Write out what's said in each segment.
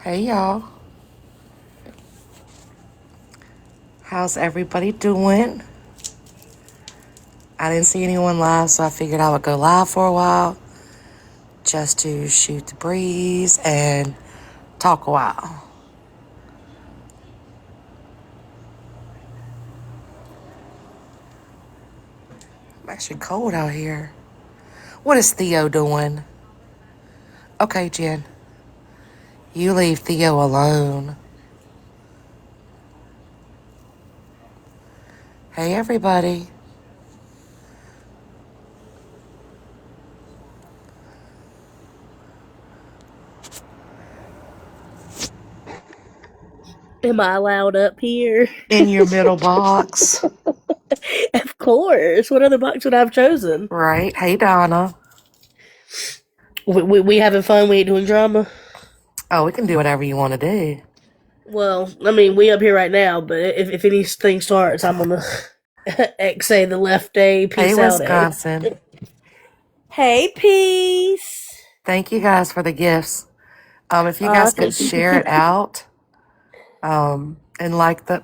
Hey y'all, how's everybody doing? I didn't see anyone live, so I figured I would go live for a while just to shoot the breeze and talk a while. I'm actually cold out here. What is Theo doing? Okay, Jen, you leave Theo alone. Hey everybody. Am I allowed up here? In your middle box. Of course. What other box would I have chosen? Right. Hey Donna. We having fun. We ain't doing drama. Oh, we can do whatever you want to do. Well, I mean, we up here right now, but if anything starts, I'm gonna X say the left A, Hey peace out A. Wisconsin. Hey, peace. Thank you guys for the gifts. If you guys could Thank you. share it out, and like the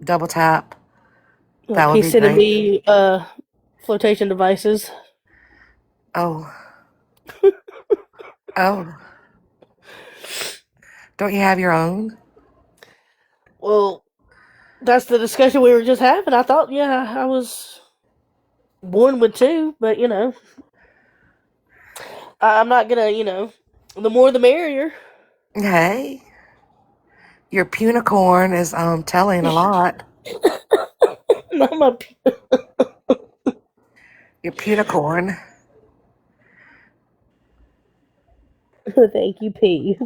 double tap, that would He's be sending great. me flotation devices. Oh, oh, don't you have your own? Well, that's the discussion we were just having. I thought, yeah, I was born with two, but I'm not gonna, the more the merrier. Hey, your punicorn is telling a lot. I'm a Your punicorn. thank you, P.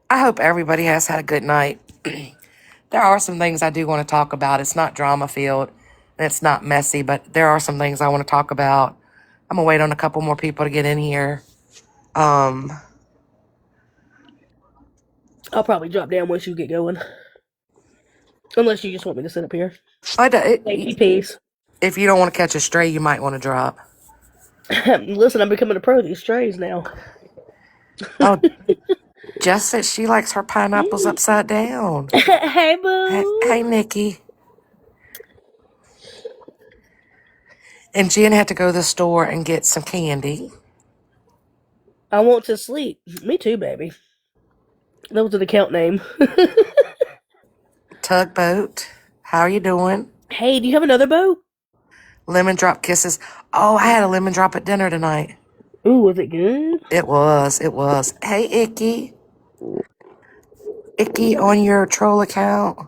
I hope everybody has had a good night. There are some things I do want to talk about. It's not drama filled and it's not messy, but there are some things I want to talk about. I'm gonna wait on a couple more people to get in here. Um, I'll probably drop down once you get going. Unless you just want me to sit up here. I do, Thank you, peace. if you don't want to catch a stray, you might want to drop. Listen, I'm becoming a pro of these strays now. Oh, Jess said she likes her pineapples upside down. Hey, Hey, boo. hey, Nikki. And Jen had to go to the store and get some candy. I want to sleep. Me too, baby. That was an account name. Tugboat. How are you doing? Hey, do you have another boat? Lemon drop kisses. Oh, I had a lemon drop at dinner tonight. Ooh, was it good? It was. It was. Hey, Icky. Icky on your troll account.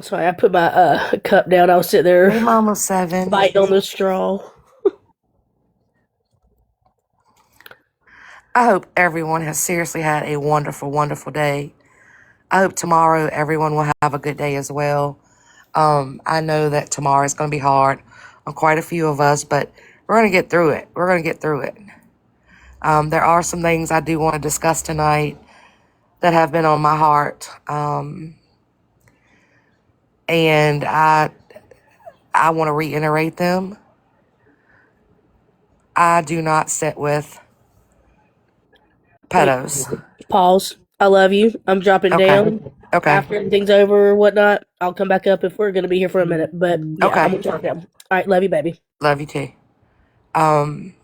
Sorry, I put my cup down. I was sitting there Hey, Mama Seven. biting on the straw. I hope everyone has seriously had a wonderful, wonderful day. I hope tomorrow everyone will have a good day as well. I know that tomorrow is going to be hard on quite a few of us, but we're going to get through it. We're going to get through it. There are some things I do want to discuss tonight that have been on my heart, and I want to reiterate them. I do not sit with Wait, pedos. pause. I love you. I'm dropping Okay. down. Okay. After everything's over or whatnot, I'll come back up if we're going to be here for a minute. But yeah, I'm Okay. going to drop down. All right, love you, baby. Love you too. Um,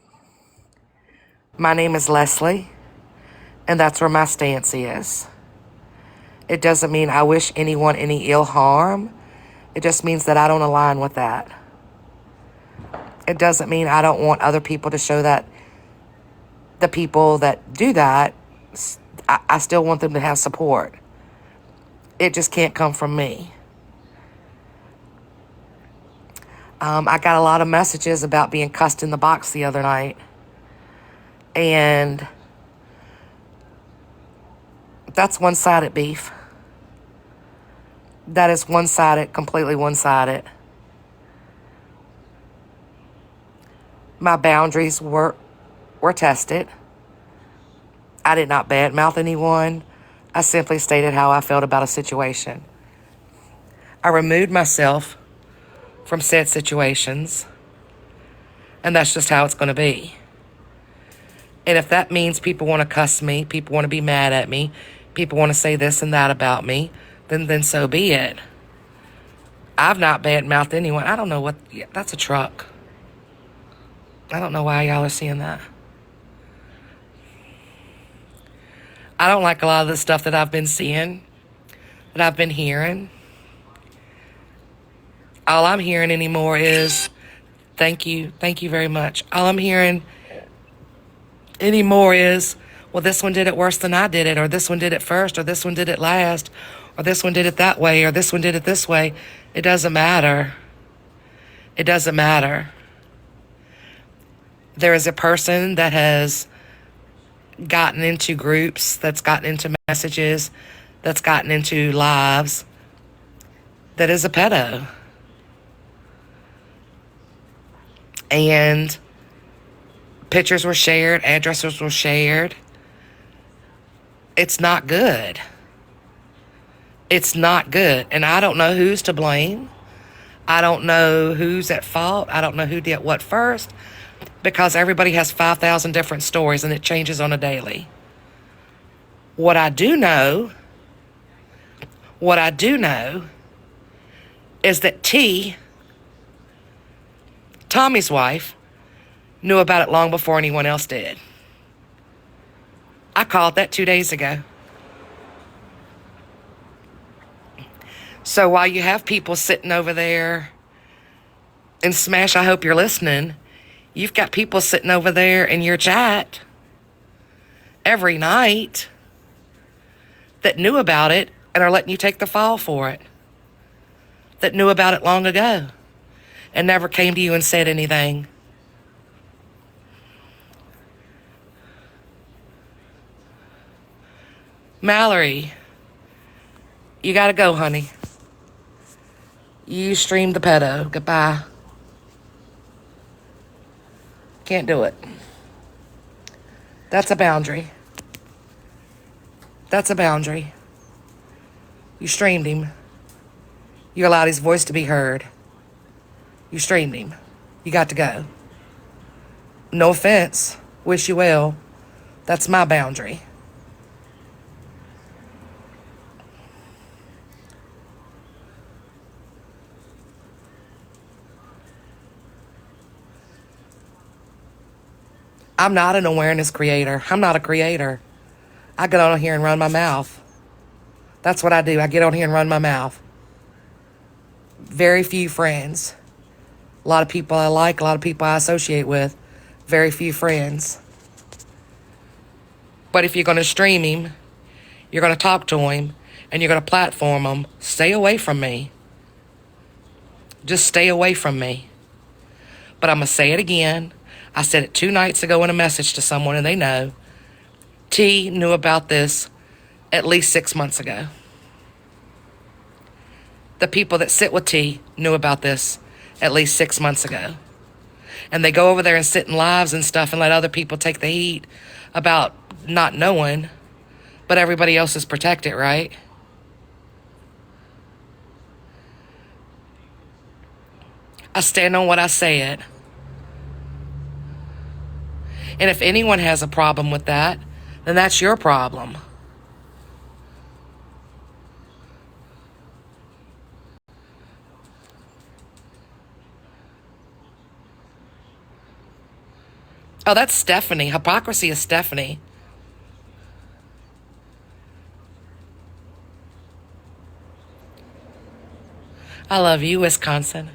my name is Leslie, and that's where my stance is. It doesn't mean I wish anyone any ill harm. It just means that I don't align with that. It doesn't mean I don't want other people to show that the people that do that, I still want them to have support. It just can't come from me. I got a lot of messages about being cussed in the box the other night. And that's one-sided beef. That is one-sided, completely one-sided. My boundaries were tested. I did not badmouth anyone. I simply stated how I felt about a situation. I removed myself from said situations, and that's just how it's going to be. And if that means people want to cuss me, people want to be mad at me, people want to say this and that about me, then so be it. I've not bad-mouthed anyone. I don't know what... Yeah, that's a truck. I don't know why y'all are seeing that. I don't like a lot of the stuff that I've been seeing, that I've been hearing. All I'm hearing anymore is, thank you very much. All I'm hearing anymore is, well, this one did it worse than I did it, or this one did it first, or this one did it last, or this one did it that way, or this one did it this way. It doesn't matter. It doesn't matter. There is a person that has gotten into groups, that's gotten into messages, that's gotten into lives, that is a pedo. And pictures were shared, addresses were shared. It's not good. It's not good. And I don't know who's to blame. I don't know who's at fault. I don't know who did what first, because everybody has 5,000 different stories and it changes on a daily. What I do know is that Tommy's wife, knew about it long before anyone else did. I called that 2 days ago. So while you have people sitting over there, and Smash, I hope you're listening, you've got people sitting over there in your chat every night that knew about it and are letting you take the fall for it, that knew about it long ago and never came to you and said anything. Mallory, you gotta go, honey. You streamed the pedo. Goodbye. Can't do it. That's a boundary. That's a boundary. You streamed him. You allowed his voice to be heard. You streamed him. You got to go. No offense. Wish you well. That's my boundary. I'm not an awareness creator. I'm not a creator. I get on here and run my mouth. That's what I do. I get on here and run my mouth. Very few friends. A lot of people I like, a lot of people I associate with. Very few friends. But if you're going to stream him, you're going to talk to him, and you're going to platform him, stay away from me. Just stay away from me. But I'm going to say it again. I said it 2 nights ago in a message to someone, and they know. T knew about this at least 6 months ago. The people that sit with T knew about this at least 6 months ago. And they go over there and sit in lives and stuff and let other people take the heat about not knowing, but everybody else is protected, right? I stand on what I said. And if anyone has a problem with that, then that's your problem. Oh, that's Stephanie. Hypocrisy is Stephanie. I love you, Wisconsin.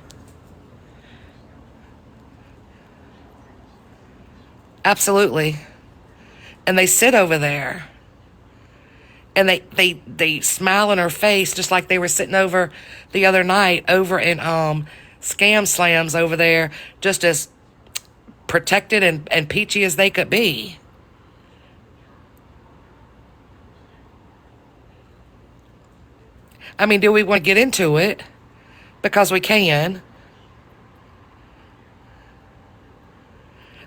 Absolutely. And they sit over there. And they smile in her face just like they were sitting over the other night over in Scam Slams over there, just as protected and peachy as they could be. I mean, do we want to get into it? Because we can.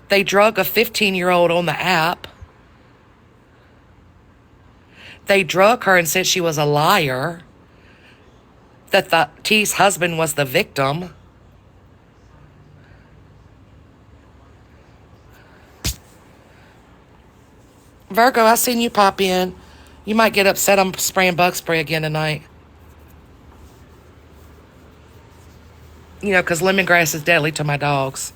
They drug a 15-year-old on the app. They drug her and said she was a liar. That T's husband was the victim. Virgo, I seen you pop in. You might get upset I'm spraying bug spray again tonight. You know, because lemongrass is deadly to my dogs.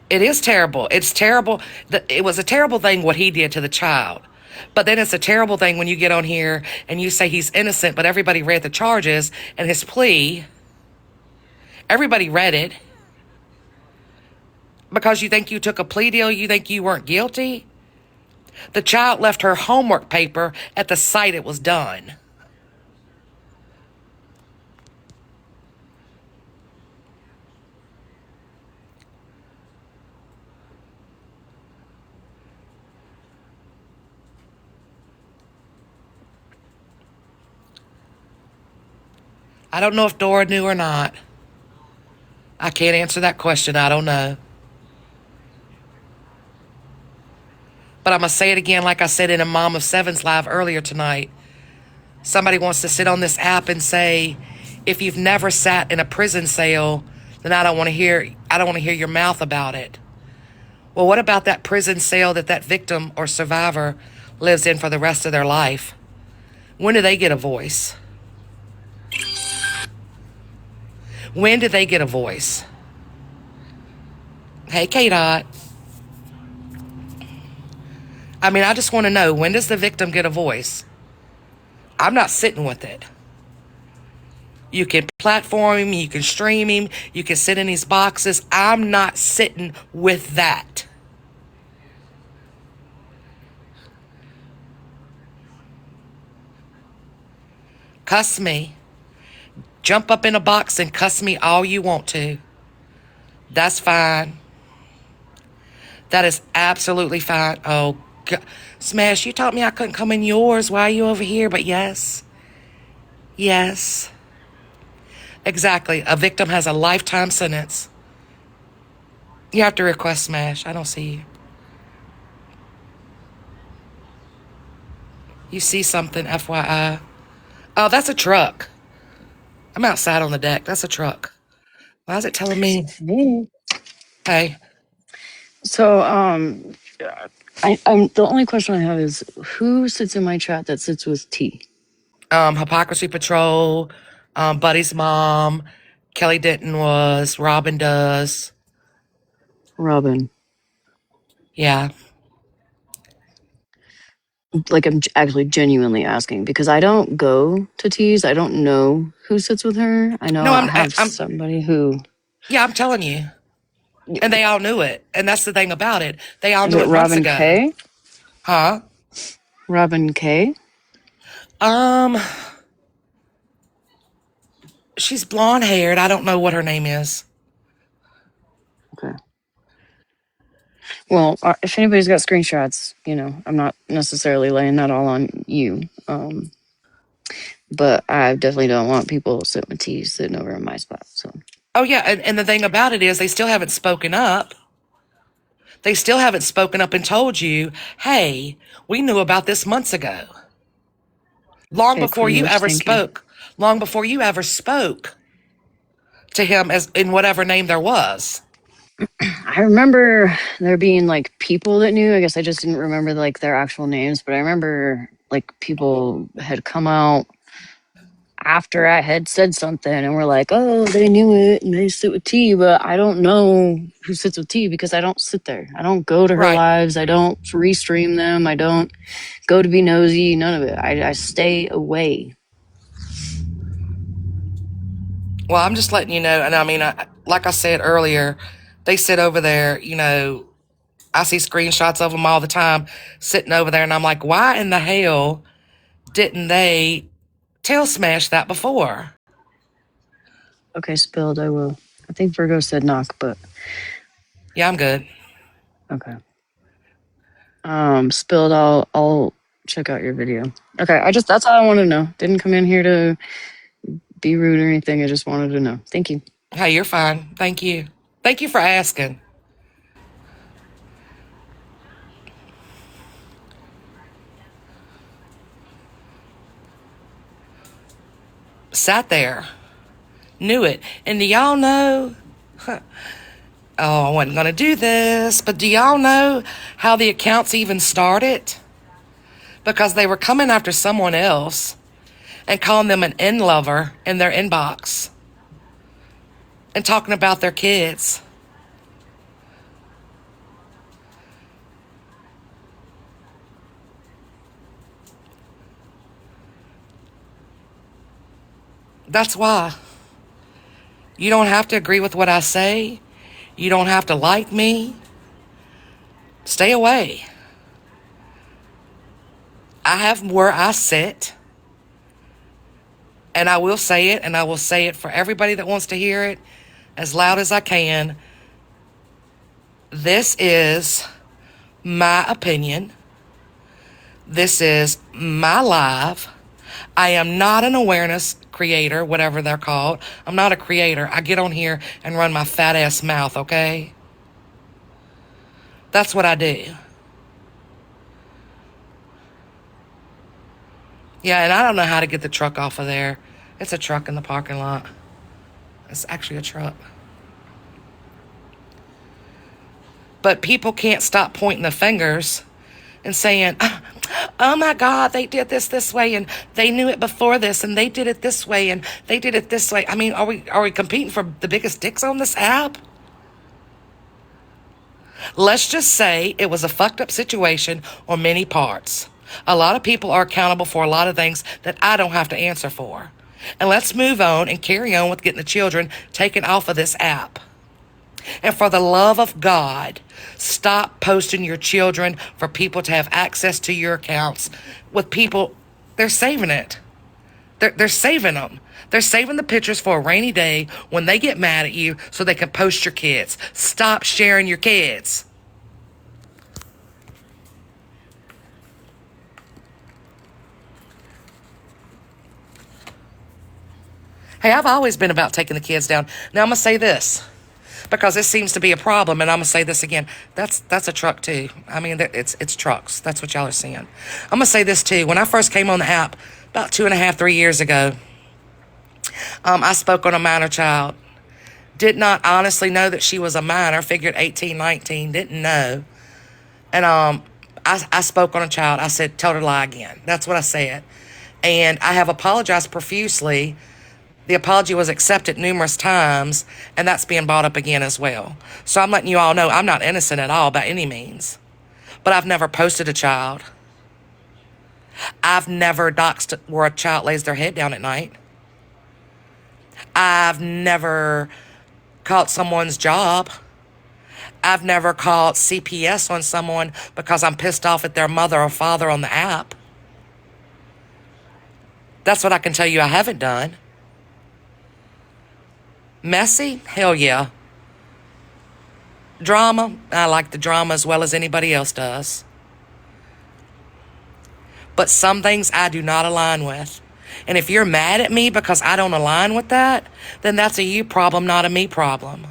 It is terrible. It's terrible. It was a terrible thing what he did to the child. But then it's a terrible thing when you get on here and you say he's innocent, but everybody read the charges and his plea. Everybody read it. Because you think you took a plea deal, you think you weren't guilty. The child left her homework paper at the site it was done. I don't know if Dora knew or not. I can't answer that question. I don't know. But I'm going to say it again like I said in a Mom of Seven's live earlier tonight. Somebody wants to sit on this app and say, if you've never sat in a prison cell, then I don't want to hear your mouth about it. Well, what about that prison cell that victim or survivor lives in for the rest of their life? When do they get a voice? When did they get a voice? Hey, K-Dot. I mean, I just want to know, when does the victim get a voice? I'm not sitting with it. You can platform him, you can stream him, you can sit in these boxes. I'm not sitting with that. Cuss me. Jump up in a box and cuss me all you want to. That's fine. That is absolutely fine. Oh, God. Smash, you told me I couldn't come in yours. Why are you over here? But yes. Yes. Exactly. A victim has a lifetime sentence. You have to request Smash. I don't see you. You see something, FYI. Oh, that's a truck. I'm outside on the deck. That's a truck. Why is it telling me? Hey. So, I'm the only question I have is who sits in my chat that sits with T? Hypocrisy Patrol, Buddy's mom, Kelly Denton was, Robin does. Robin. Yeah. Like, I'm actually genuinely asking because I don't go to T's. I don't know who sits with her. I know No, I have somebody who. Yeah, I'm telling you. And they all knew it. And that's the thing about it. They all Is knew it it months Robin ago. K? Huh? Robin K? She's blonde haired. I don't know what her name is. Okay. Well, if anybody's got screenshots, I'm not necessarily laying that all on you. But I definitely don't want people sitting with T sitting over in my spot. So. Oh, yeah. And the thing about it is they still haven't spoken up. They still haven't spoken up and told you, hey, we knew about this months ago. Long before you ever spoke. Long before you ever spoke to him as in whatever name there was. I remember there being like people that knew. I guess I just didn't remember like their actual names, but I remember like people had come out after I had said something and were like, oh, they knew it and they sit with T, but I don't know who sits with T because I don't sit there. I don't go to her lives. I don't restream them. I don't go to be nosy. None of it. I stay away. Well, I'm just letting you know. And I mean, like I said earlier, they sit over there, I see screenshots of them all the time sitting over there. And I'm like, why in the hell didn't they tell Smash that before? Okay, Spilled, I will. I think Virgo said knock, but. Yeah, I'm good. Okay. Spilled, I'll check out your video. Okay, that's all I want to know. Didn't come in here to be rude or anything. I just wanted to know. Thank you. Hey, you're fine. Thank you. Thank you for asking. sat there, knew it. And do y'all know, oh, I wasn't going to do this, but do y'all know how the accounts even started? Because they were coming after someone else and calling them an in lover in their inbox and talking about their kids. That's why you don't have to agree with what I say. You don't have to like me. Stay away. I have where I sit, and I will say it, and I will say it for everybody that wants to hear it as loud as I can. This is my opinion. This is my life. I am not an awareness creator, whatever they're called. I'm not a creator. I get on here and run my fat ass mouth, okay? That's what I do. Yeah, and I don't know how to get the truck off of there. It's a truck in the parking lot. It's actually a truck. But people can't stop pointing the fingers and saying, oh my God, they did this way, and they knew it before this, and they did it this way, and they did it this way. I mean, are we competing for the biggest dicks on this app? Let's just say it was a fucked up situation on many parts. A lot of people are accountable for a lot of things that I don't have to answer for. And let's move on and carry on with getting the children taken off of this app. And for the love of God, stop posting your children for people to have access to your accounts with people. They're saving it. They're saving them. They're saving the pictures for a rainy day when they get mad at you so they can post your kids. Stop sharing your kids. Hey, I've always been about taking the kids down. Now I'm going to say this, because this seems to be a problem, and I'm going to say this again. That's a truck too. I mean, it's trucks. That's what y'all are seeing. I'm going to say this too. When I first came on the app about 2.5, 3 years ago, I spoke on a minor child. Did not honestly know that she was a minor. Figured 18, 19. Didn't know. And I spoke on a child. I said, tell her to lie again. That's what I said. And I have apologized profusely. The apology was accepted numerous times, and that's being brought up again as well. So I'm letting you all know I'm not innocent at all by any means. But I've never posted a child. I've never doxed where a child lays their head down at night. I've never called someone's job. I've never called CPS on someone because I'm pissed off at their mother or father on the app. That's what I can tell you I haven't done. Messy? Hell yeah. Drama? I like the drama as well as anybody else does. But some things I do not align with. And if you're mad at me because I don't align with that, then that's a you problem, not a me problem.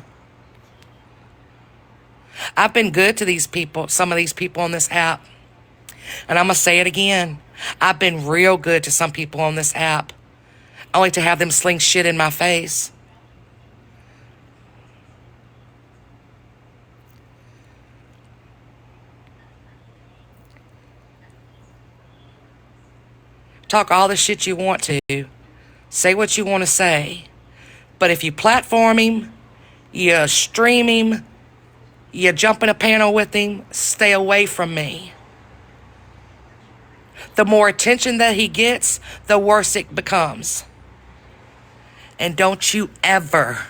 I've been good to these people, some of these people on this app. And I'm going to say it again. I've been real good to some people on this app, only to have them sling shit in my face. Talk all the shit you want to. Say what you want to say. But if you platform him, you stream him, you jump in a panel with him, stay away from me. The more attention that he gets, the worse it becomes. And don't you ever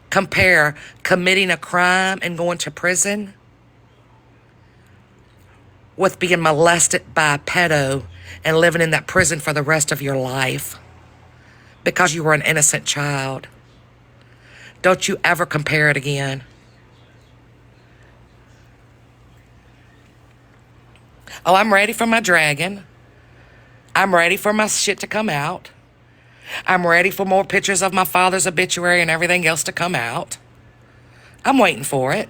compare committing a crime and going to prison with being molested by a pedo and living in that prison for the rest of your life because you were an innocent child. Don't you ever compare it again. Oh, I'm ready for my dragon. I'm ready for my shit to come out. I'm ready for more pictures of my father's obituary and everything else to come out. I'm waiting for it.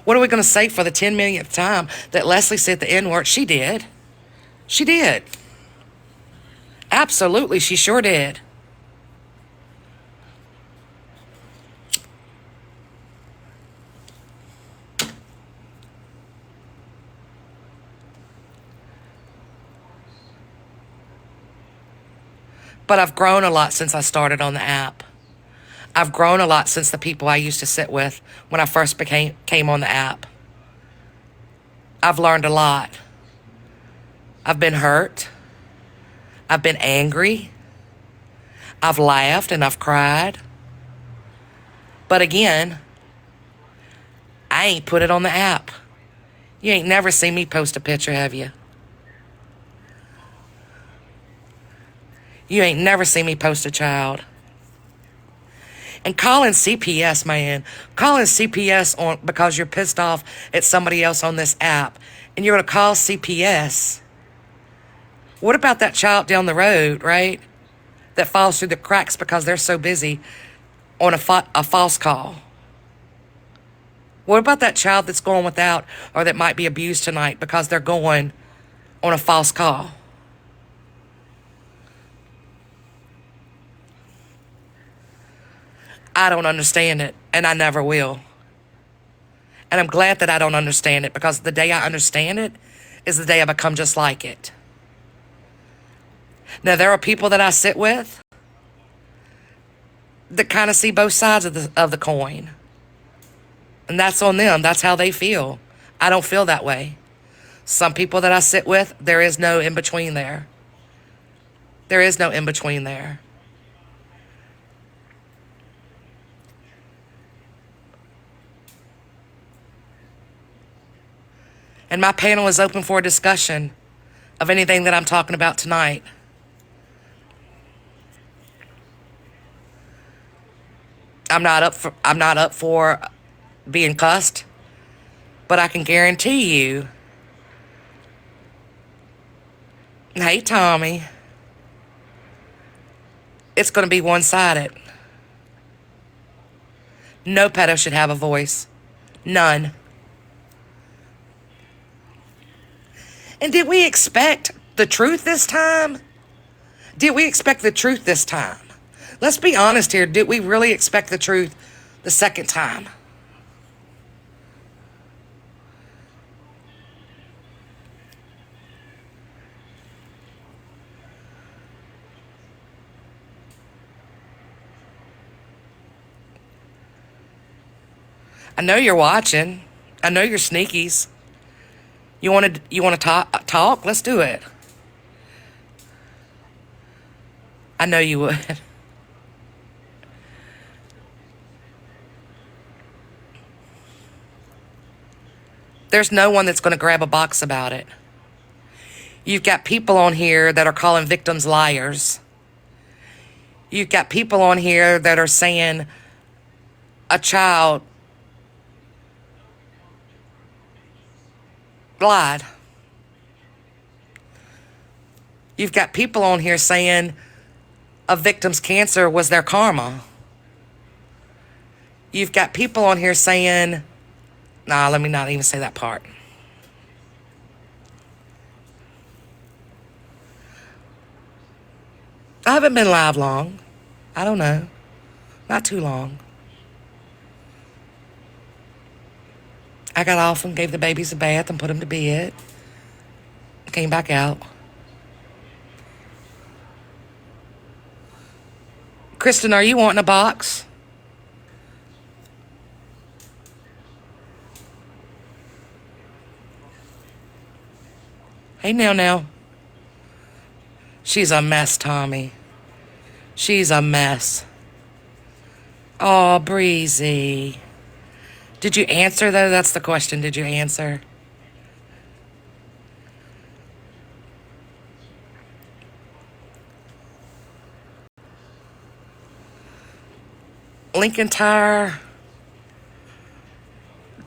What are we going to say for the 10 millionth time that Leslie said the N-word? She did. She did. Absolutely, she sure did. But I've grown a lot since I started on the app. I've grown a lot since the people I used to sit with when I first came on the app. I've learned a lot. I've been hurt. I've been angry. I've laughed and I've cried. But again, I ain't put it on the app. You ain't never seen me post a picture, have you? You ain't never seen me post a child. And calling CPS, man, calling CPS on because you're pissed off at somebody else on this app, and you're going to call CPS. What about that child down the road, right, that falls through the cracks because they're so busy on a false call? What about that child that's going without or that might be abused tonight because they're going on a false call? I don't understand it, and I never will. And I'm glad that I don't understand it, because the day I understand it is the day I become just like it. Now, there are people that I sit with that kind of see both sides of the coin. And that's on them. That's how they feel. I don't feel that way. Some people that I sit with, there is no in-between there. There is no in-between there. And my panel is open for a discussion of anything that I'm talking about tonight. I'm not up for being cussed, but I can guarantee you, hey Tommy, it's going to be one-sided. No pedo should have a voice. None. And did we expect the truth this time? Did we expect the truth this time? Let's be honest here. Did we really expect the truth the second time? I know you're watching. I know you're sneakies. You want to talk? Let's do it. I know you would. There's no one that's going to grab a box about it. You've got people on here that are calling victims liars. You've got people on here that are saying a child lied. You've got people on here saying a victim's cancer was their karma. You've got people on here saying, nah, let me not even say that part. I haven't been live long. I don't know. Not too long. I got off and gave the babies a bath and put them to bed. Came back out. Kristen, are you wanting a box? Hey, now. She's a mess, Tommy. She's a mess. Oh, Breezy. Did you answer, though? That's the question. Did you answer? Lincoln Tire.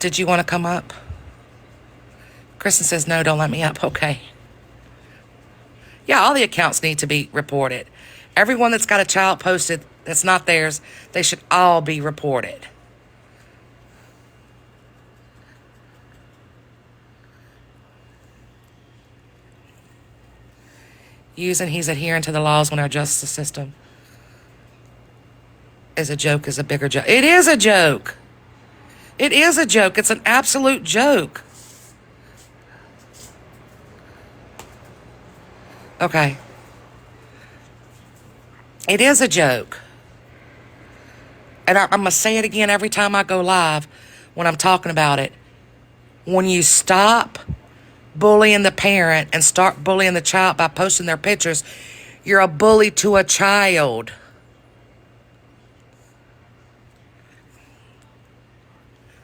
Did you want to come up? Kristen says, no, don't let me up. Okay. Yeah, all the accounts need to be reported. Everyone that's got a child posted that's not theirs, they should all be reported. Using he's adhering to the laws when our justice system is a joke is a bigger joke. It is a joke. It is a joke. It's an absolute joke. Okay. It is a joke. And I'm going to say it again every time I go live when I'm talking about it. When you stop bullying the parent and start bullying the child by posting their pictures, you're a bully to a child.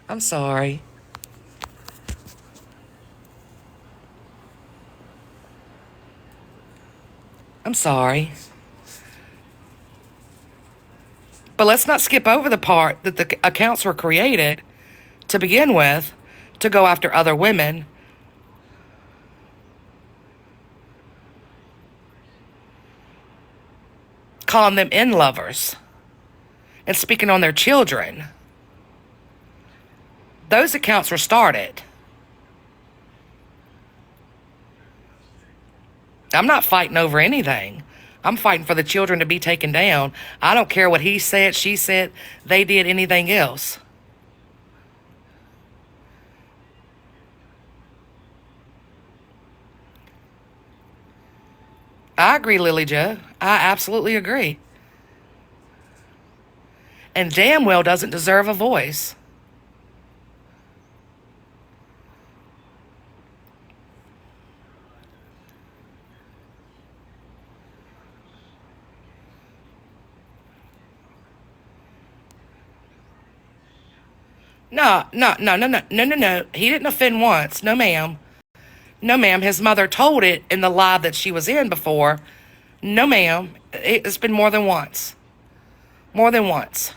I'm sorry. I'm sorry. But let's not skip over the part that the accounts were created to begin with to go after other women. Calling them in lovers and speaking on their children. Those accounts were started. I'm not fighting over anything. I'm fighting for the children to be taken down. I don't care what he said, she said, they did, anything else. I agree, Lily Jo. I absolutely agree. And damn well doesn't deserve a voice. No. He didn't offend once. No, ma'am. No, ma'am. His mother told it in the live that she was in before. No, ma'am. It's been more than once. More than once.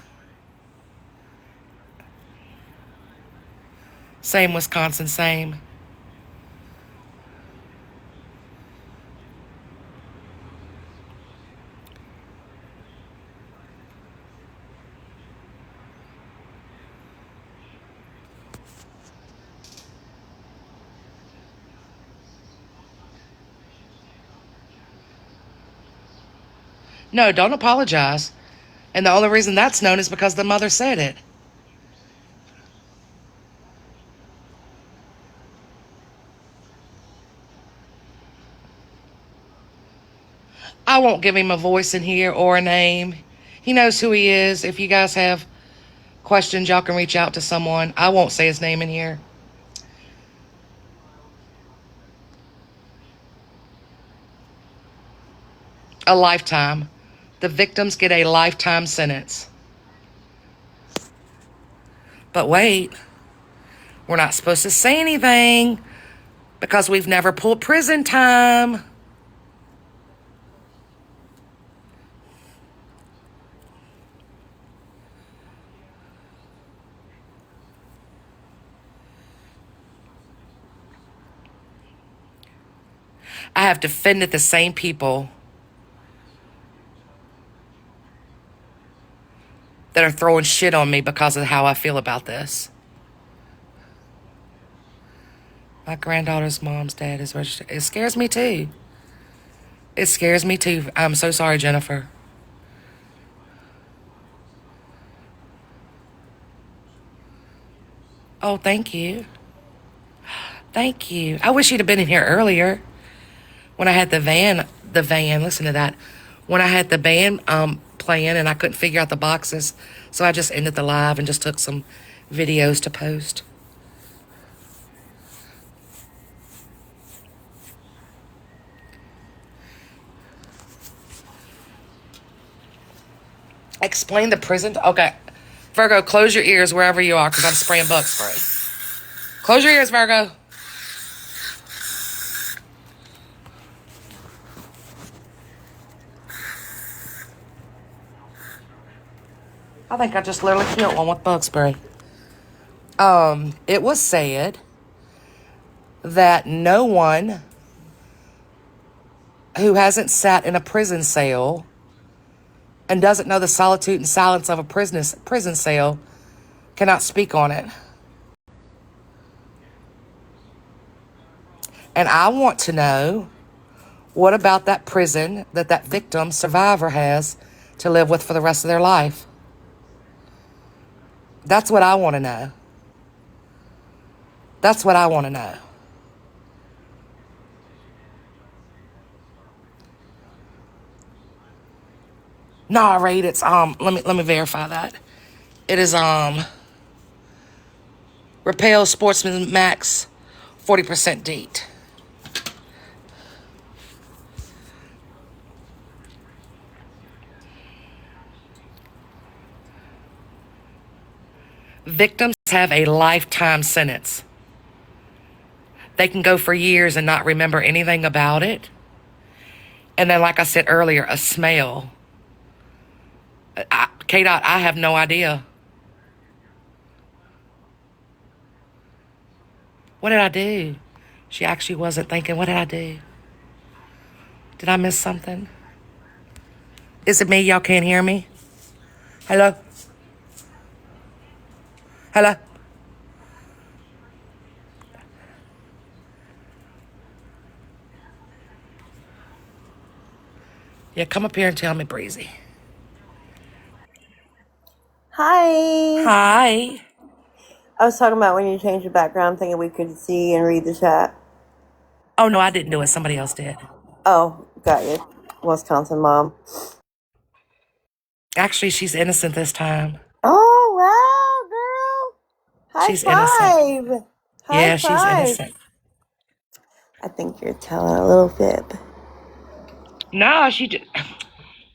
Same, Wisconsin, same. No, don't apologize. And the only reason that's known is because the mother said it. I won't give him a voice in here or a name. He knows who he is. If you guys have questions, y'all can reach out to someone. I won't say his name in here. A lifetime. The victims get a lifetime sentence. But wait, we're not supposed to say anything because we've never pulled prison time. I have defended the same people that are throwing shit on me because of how I feel about this. My granddaughter's mom's dad is registered. It scares me too. It scares me too. I'm so sorry, Jennifer. Oh, thank you. Thank you. I wish you'd have been in here earlier when I had the van, listen to that. When I had the band playing and I couldn't figure out the boxes. So I just ended the live and just took some videos to post. Explain the prison. Okay. Virgo, close your ears wherever you are because I'm spraying bug spray. Close your ears, Virgo. I think I just literally killed one with bug spray. It was said that no one who hasn't sat in a prison cell and doesn't know the solitude and silence of a prison cell cannot speak on it. And I want to know What about that prison that that victim survivor has to live with for the rest of their life? That's what I want to know. That's what I want to know. Nah, Raid, it's let me verify that. It is Repel Sportsman Max 40% DEET. Victims have a lifetime sentence. They can go for years and not remember anything about it. And then, like I said earlier, a smell. K-Dot, I have no idea. What did I do? She actually wasn't thinking, what did I do? Did I miss something? Is it me? Y'all can't hear me? Hello? Hello? Yeah, come up here and tell me, Breezy. Hi. Hi. I was talking about when you changed the background, thinking we could see and read the chat. Oh, no, I didn't do it. Somebody else did. Oh, got you. Wisconsin mom. Actually, she's innocent this time. Oh, wow, girl. High She's innocent. five. High Yeah, she's five. innocent. I think you're telling a little fib. No, she just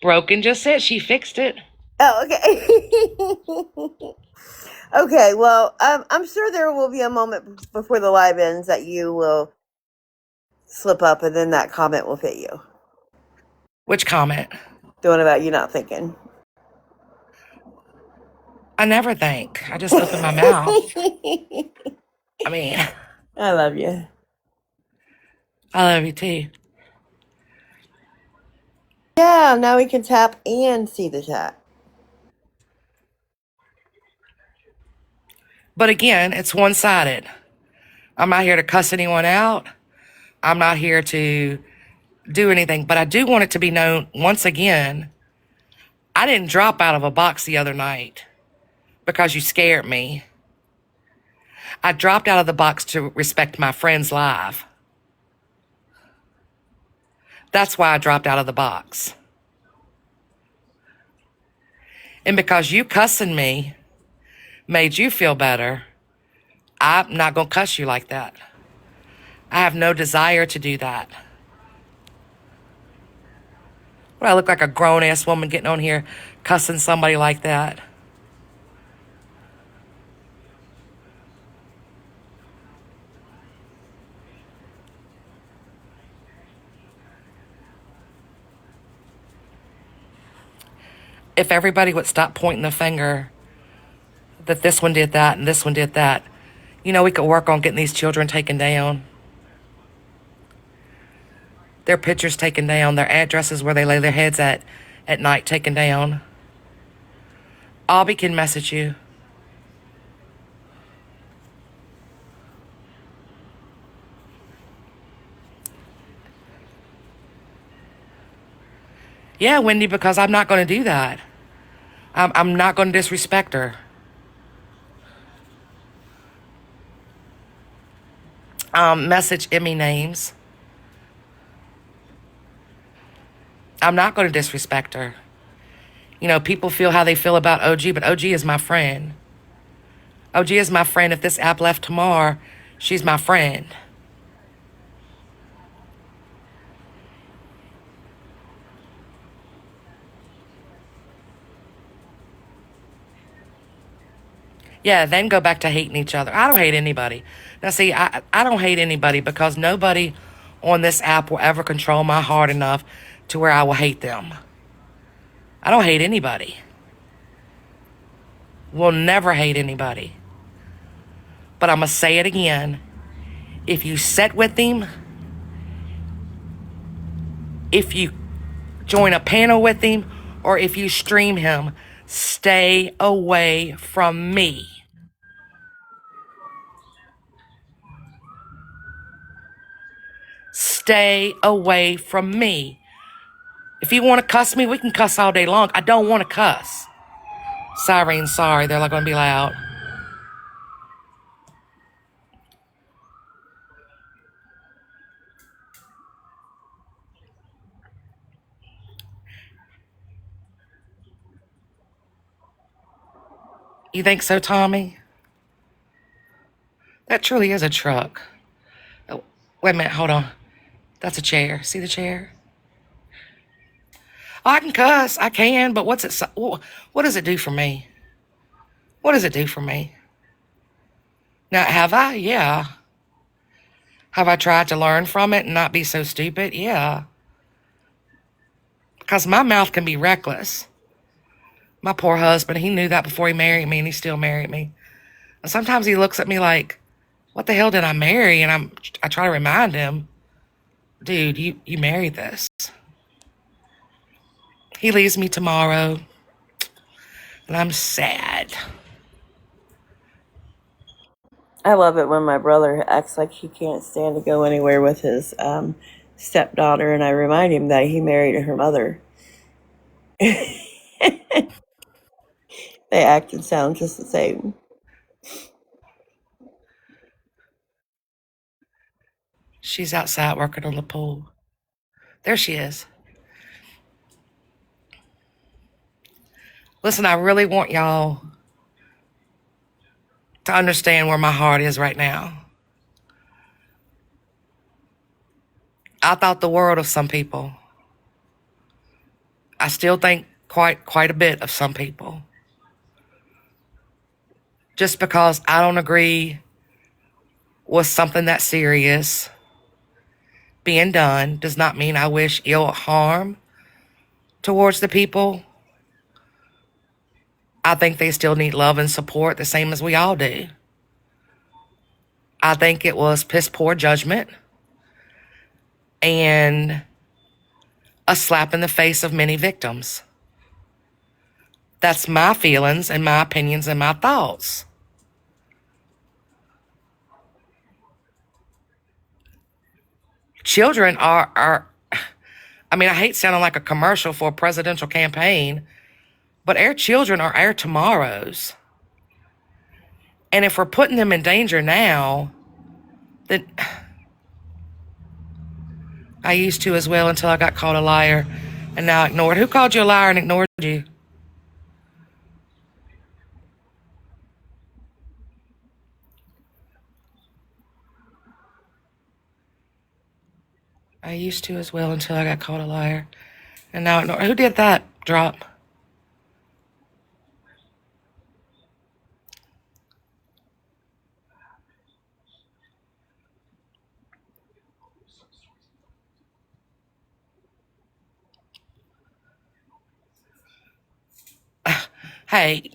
Broken just said she fixed it. Oh, okay. Okay, well, I'm sure there will be a moment before the live ends that you will slip up and then that comment will fit you. Which comment? The one about you not thinking. I never think. I just open my mouth. I mean, I love you. I love you too. Yeah, now we can tap and see the chat. But again, it's one-sided. I'm not here to cuss anyone out. I'm not here to do anything. But I do want it to be known, once again, I didn't drop out of a box the other night because you scared me. I dropped out of the box to respect my friend's life. That's why I dropped out of the box. And because you cussing me made you feel better, I'm not going to cuss you like that. I have no desire to do that. What, I look like a grown-ass woman getting on here cussing somebody like that? If everybody would stop pointing the finger that this one did that and this one did that, you know, we could work on getting these children taken down. Their pictures taken down, their addresses where they lay their heads at night taken down. Albie can message you. Yeah, Wendy, because I'm not going to do that. I'm not going to disrespect her. Message Emmy names. I'm not going to disrespect her. You know, people feel how they feel about OG, but OG is my friend. OG is my friend. If this app left tomorrow, she's my friend. Yeah, then go back to hating each other. I don't hate anybody. Now, see, I don't hate anybody because nobody on this app will ever control my heart enough to where I will hate them. I don't hate anybody. Will never hate anybody. But I'm going to say it again. If you sit with him, if you join a panel with him, or if you stream him, stay away from me. Stay away from me. If you want to cuss me, we can cuss all day long. I don't want to cuss. Siren, sorry, they're not going to be loud. You think so, Tommy? That truly is a truck. Oh, wait a minute, hold on. That's a chair. See the chair? Oh, I can cuss. I can, but what does it do for me? What does it do for me? Now, have I? Yeah. Have I tried to learn from it and not be so stupid? Yeah. Because my mouth can be reckless. My poor husband, he knew that before he married me, and he still married me. And sometimes he looks at me like, what the hell did I marry? And I try to remind him, dude, you married this. He leaves me tomorrow, and I'm sad. I love it when my brother acts like he can't stand to go anywhere with his stepdaughter, and I remind him that he married her mother. They act and sound just the same. She's outside working on the pool. There she is. Listen, I really want y'all to understand where my heart is right now. I thought the world of some people. I still think quite a bit of some people. Just because I don't agree with something that serious being done does not mean I wish ill harm towards the people. I think they still need love and support the same as we all do. I think it was piss poor judgment and a slap in the face of many victims. That's my feelings and my opinions and my thoughts. Children are I mean, I hate sounding like a commercial for a presidential campaign, but our children are our tomorrows. And if we're putting them in danger now, then I used to as well until I got called a liar and now ignored. Who called you a liar and ignored you? I used to as well until I got called a liar and now ignored. Who did that drop? Hey,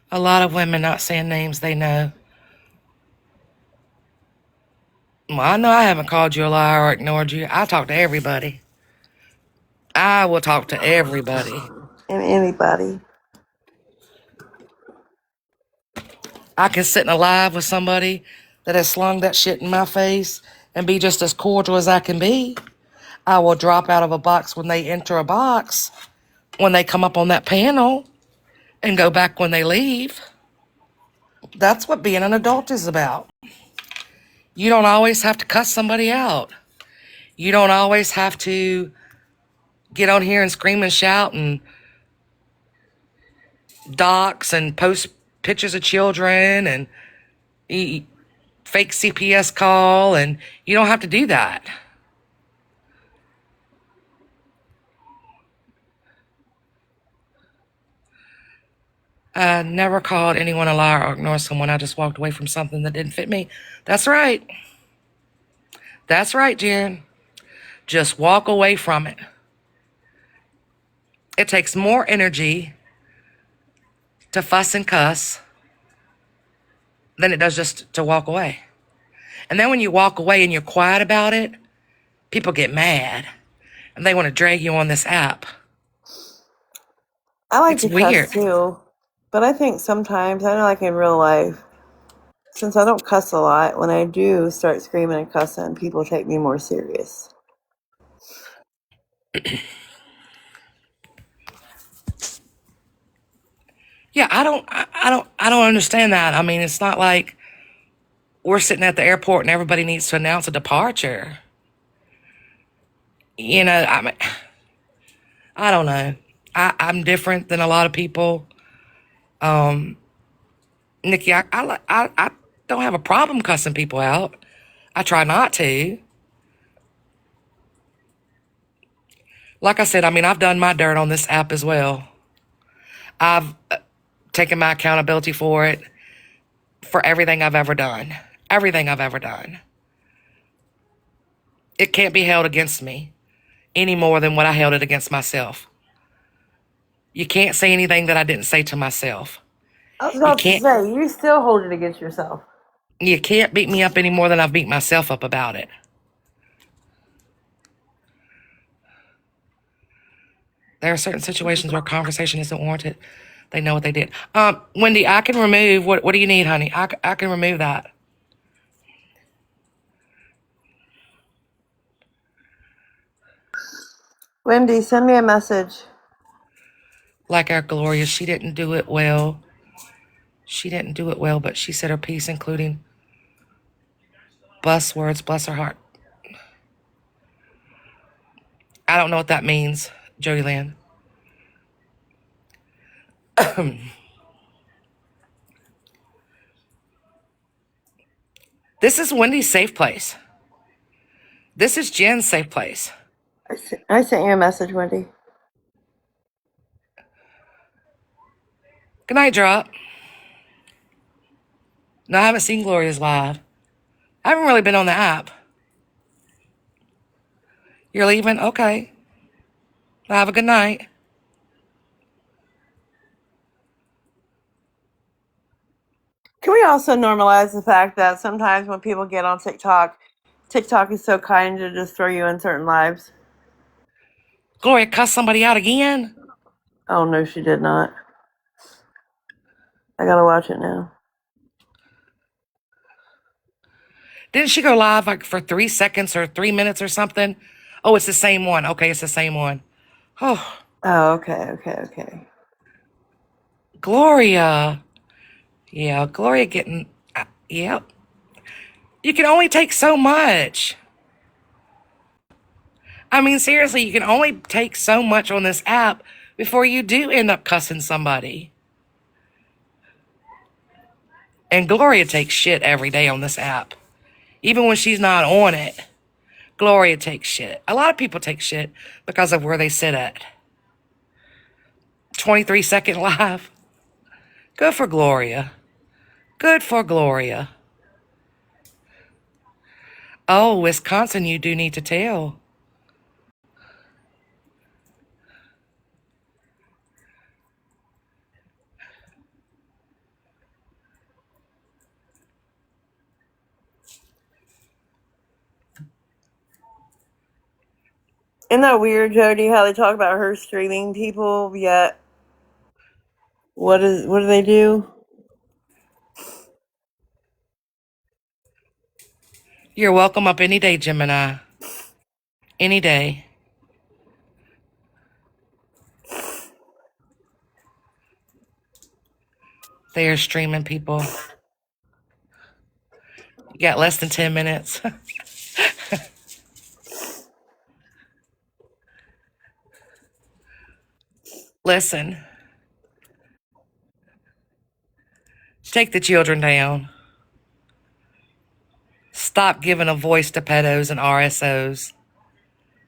a lot of women not saying names they know. Well, I know I haven't called you a liar or ignored you. I talk to everybody. I will talk to everybody. And anybody. I can sit in a live with somebody that has slung that shit in my face and be just as cordial as I can be. I will drop out of a box when they enter a box, when they come up on that panel, and go back when they leave. That's what being an adult is about. You don't always have to cuss somebody out. You don't always have to get on here and scream and shout and dox and post pictures of children and fake CPS call, and you don't have to do that. I never called anyone a liar or ignored someone. I just walked away from something that didn't fit me. That's right. That's right, Jen. Just walk away from it. It takes more energy to fuss and cuss than it does just to walk away. And then when you walk away and you're quiet about it, people get mad and they want to drag you on this app. I like It's to weird. cuss too, but I think sometimes, I know like in real life, Since I don't cuss a lot, when I do start screaming and cussing, people take me more serious. Yeah, I don't understand that. I mean, it's not like we're sitting at the airport and everybody needs to announce a departure. You know, I don't know. I'm different than a lot of people. Nikki, I don't have a problem cussing people out. I try not to. Like I said, I mean, I've done my dirt on this app as well. I've taken my accountability for it, for everything I've ever done. Everything I've ever done. It can't be held against me any more than what I held it against myself. You can't say anything that I didn't say to myself. I was You about to can't say, you still hold it against yourself. you can't beat me up any more than I've beat myself up about it. There are certain situations where conversation isn't warranted. They know what they did. Wendy, I can remove what do you need, honey? I can remove that. Wendy, send me a message. Like our Gloria, she didn't do it well. She didn't do it well, but she said her piece, including bus words, bless her heart. I don't know what that means, Jody Lynn. This is Wendy's safe place. This is Jen's safe place. I sent you a message, Wendy. Good night, Drop. No, I haven't seen Gloria's live. I haven't really been on the app. You're leaving? Okay. Well, have a good night. Can we also normalize the fact that sometimes when people get on TikTok, TikTok is so kind to just throw you in certain lives? Gloria cussed somebody out again? Oh, no, she did not. I gotta watch it now. Didn't she go live like for 3 seconds or 3 minutes or something? Oh, it's the same one. Okay, it's the same one. Oh, Oh, okay. Gloria. Yeah, Gloria getting. Yep. You can only take so much. I mean, seriously, you can only take so much on this app before you do end up cussing somebody. And Gloria takes shit every day on this app. Even when she's not on it, Gloria takes shit. A lot of people take shit because of where they sit at. 23-second live. Good for Gloria. Good for Gloria. Oh, Wisconsin, you do need to tell. Isn't that weird, Jody, how they talk about her streaming people, yet what do they do? You're welcome up any day, Gemini. Any day. They are streaming people. You got less than 10 minutes. Listen. Take the children down. Stop giving a voice to pedos and RSOs.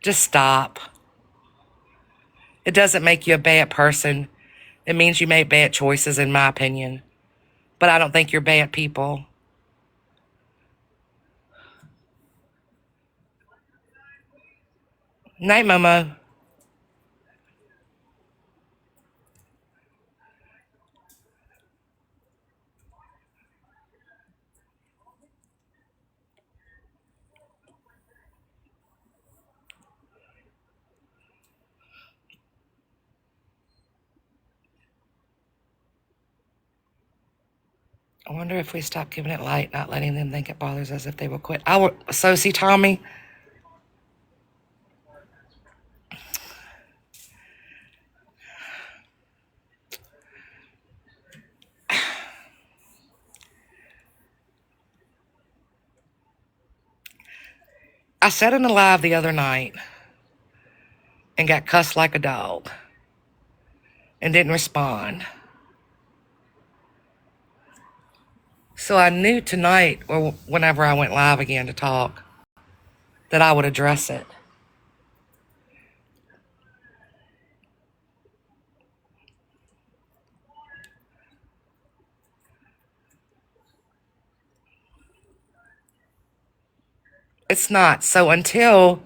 Just stop. It doesn't make you a bad person. It means you make bad choices, in my opinion. But I don't think you're bad people. Night, Momo. I wonder if we stop giving it light, not letting them think it bothers us if they will quit. So see, Tommy, I said in the live the other night and got cussed like a dog and didn't respond. So I knew tonight, or whenever I went live again to talk, that I would address it. It's not. So until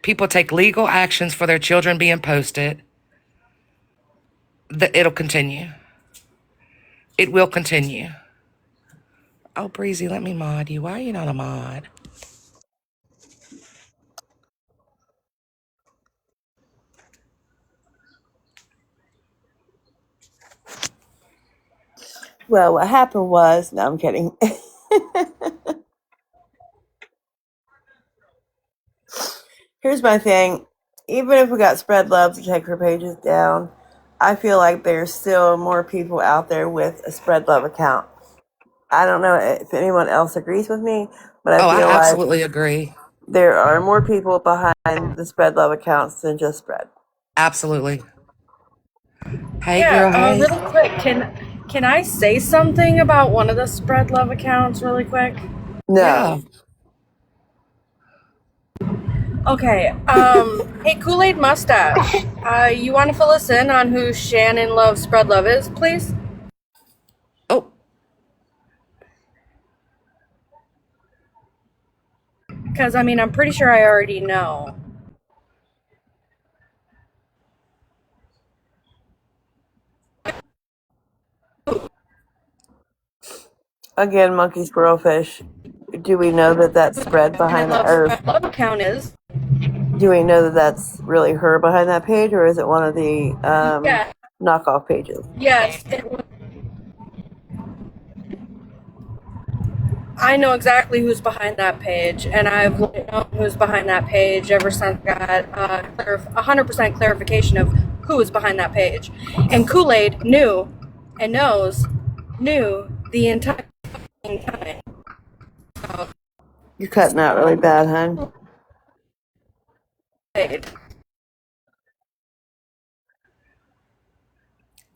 people take legal actions for their children being posted, it'll continue. It will continue. Oh, Breezy, let me mod you. Why are you not a mod? Well, what happened was, no, I'm kidding. Here's my thing. Even if we got Spread Love to take her pages down, I feel like there's still more people out there with a Spread Love account. I don't know if anyone else agrees with me, but I Oh, I feel like absolutely agree. there are more people behind the Spread Love accounts than just Spread. Absolutely. Hey, girl, hey. Really quick, can I say something about one of the Spread Love accounts really quick? No. Yeah. Okay, hey, Kool-Aid Mustache, you want to fill us in on who Shannon Love Spread Love is, please? Oh, Because, I mean, I'm pretty sure I already know. Again, monkey squirrelfish. Do we know that that's Spread behind that, or Spread Love account is. do we know that that's really her behind that page, or is it one of the Yeah. knockoff pages? Yes. I know exactly who's behind that page, and I've known who's behind that page ever since I got 100% clarification of who is behind that page. And Kool-Aid knew the entire time. You're cutting out really bad, hon.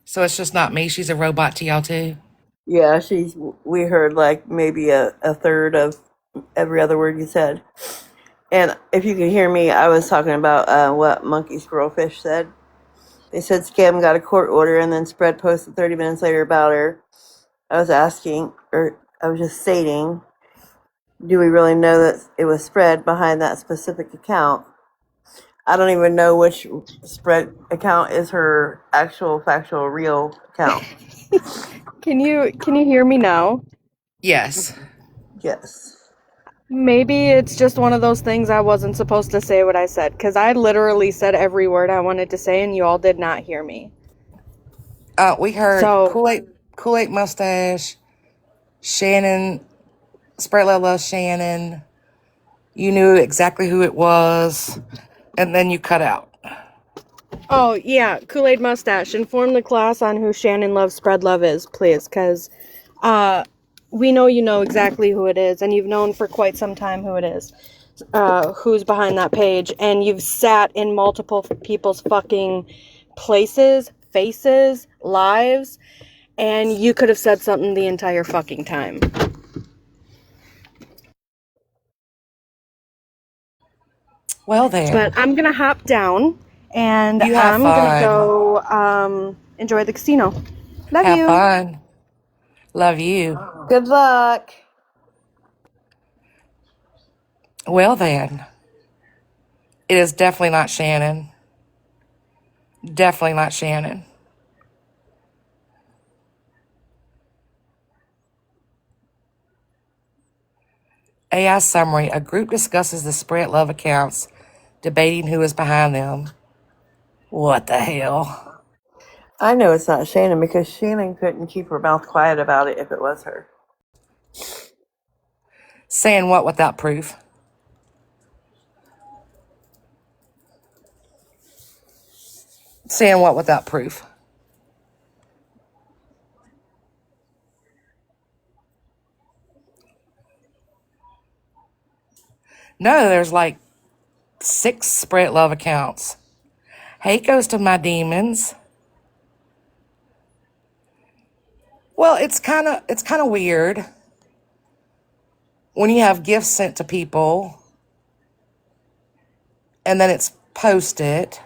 so it's just not me. She's a robot to y'all too. Yeah, we heard like maybe a third of every other word you said. And if you can hear me, I was talking about what Monkey Squirrelfish said. They said Scam got a court order and then Spread posted 30 minutes later about her. I was just stating, do we really know that it was Spread behind that specific account? I don't even know which Spread account is her actual, factual, real account. Can you hear me now? Yes. Yes. Maybe it's just one of those things I wasn't supposed to say what I said, because I literally said every word I wanted to say and you all did not hear me. We heard So- Kool-Aid Mustache, Shannon, Spread Love Shannon. You knew exactly who it was, and then you cut out. Oh, yeah, Kool-Aid Mustache, inform the class on who Shannon Love Spread Love is, please, because we know you know exactly who it is, and you've known for quite some time who it is, who's behind that page, and you've sat in multiple people's fucking places, faces, lives, and you could have said something the entire fucking time. Well, there. But I'm gonna hop down, and You have I'm gonna go enjoy the casino. Love Have you. fun. Love you. Good luck. Well, then. It is definitely not Shannon. Definitely not Shannon. AI summary. A group discusses the Spread Love accounts, debating who is behind them. What the hell? I know it's not Shannon because Shannon couldn't keep her mouth quiet about it if it was her. Saying what without proof? Saying what without proof? No, there's like 6 Spread Love accounts. Hate goes to my demons. Well, it's kind of weird when you have gifts sent to people and then it's posted.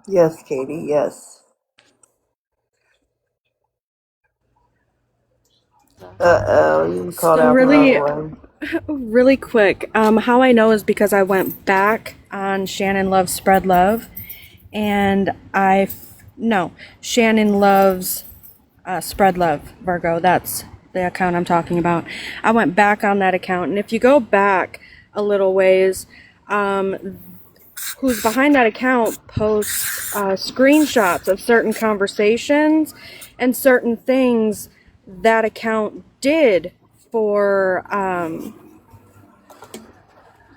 Yes, Katie, yes. Uh-oh, you called So out the wrong really, one. really quick, how I know is because I went back on Shannon Loves Spread Love, and no, Shannon Loves Spread Love, Virgo. That's the account I'm talking about. I went back on that account, and if you go back a little ways, who's behind that account posts screenshots of certain conversations and certain things that account did for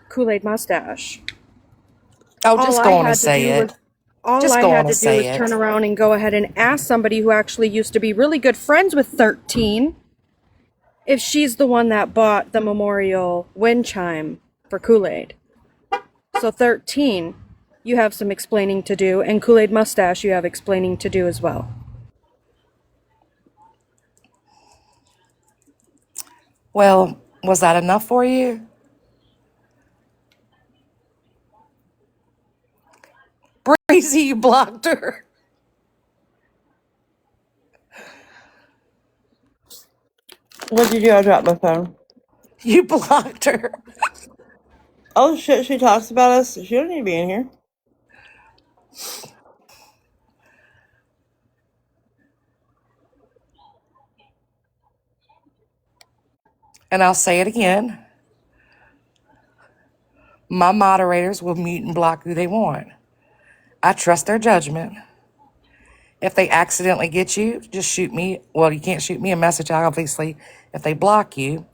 Kool-Aid Mustache. Oh, All just I go on and had to say do was it. all Just I go had on to and do was say turn it. around and go ahead and ask somebody who actually used to be really good friends with 13 if she's the one that bought the memorial wind chime for Kool-Aid. So 13, you have some explaining to do, and Kool-Aid Mustache, you have explaining to do as well. Well, was that enough for you? Breezy, you blocked her. What did you do? I dropped my phone. You blocked her. Oh shit, she talks about us. She don't need to be in here. And I'll say it again. My moderators will mute and block who they want. I trust their judgment. If they accidentally get you, just shoot me. Well, you can't shoot me a message, obviously, if they block you,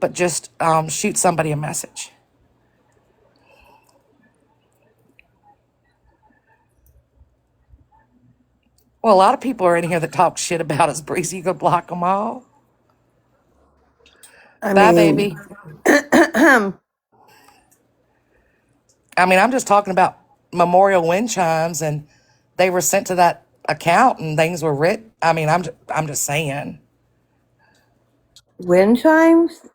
but just shoot somebody a message. Well, a lot of people are in here that talk shit about us, Breezy. You go block them all. I Bye, mean, baby. I mean, I'm just talking about memorial wind chimes, and they were sent to that account, and things were written. I mean, I'm just saying. wind chimes?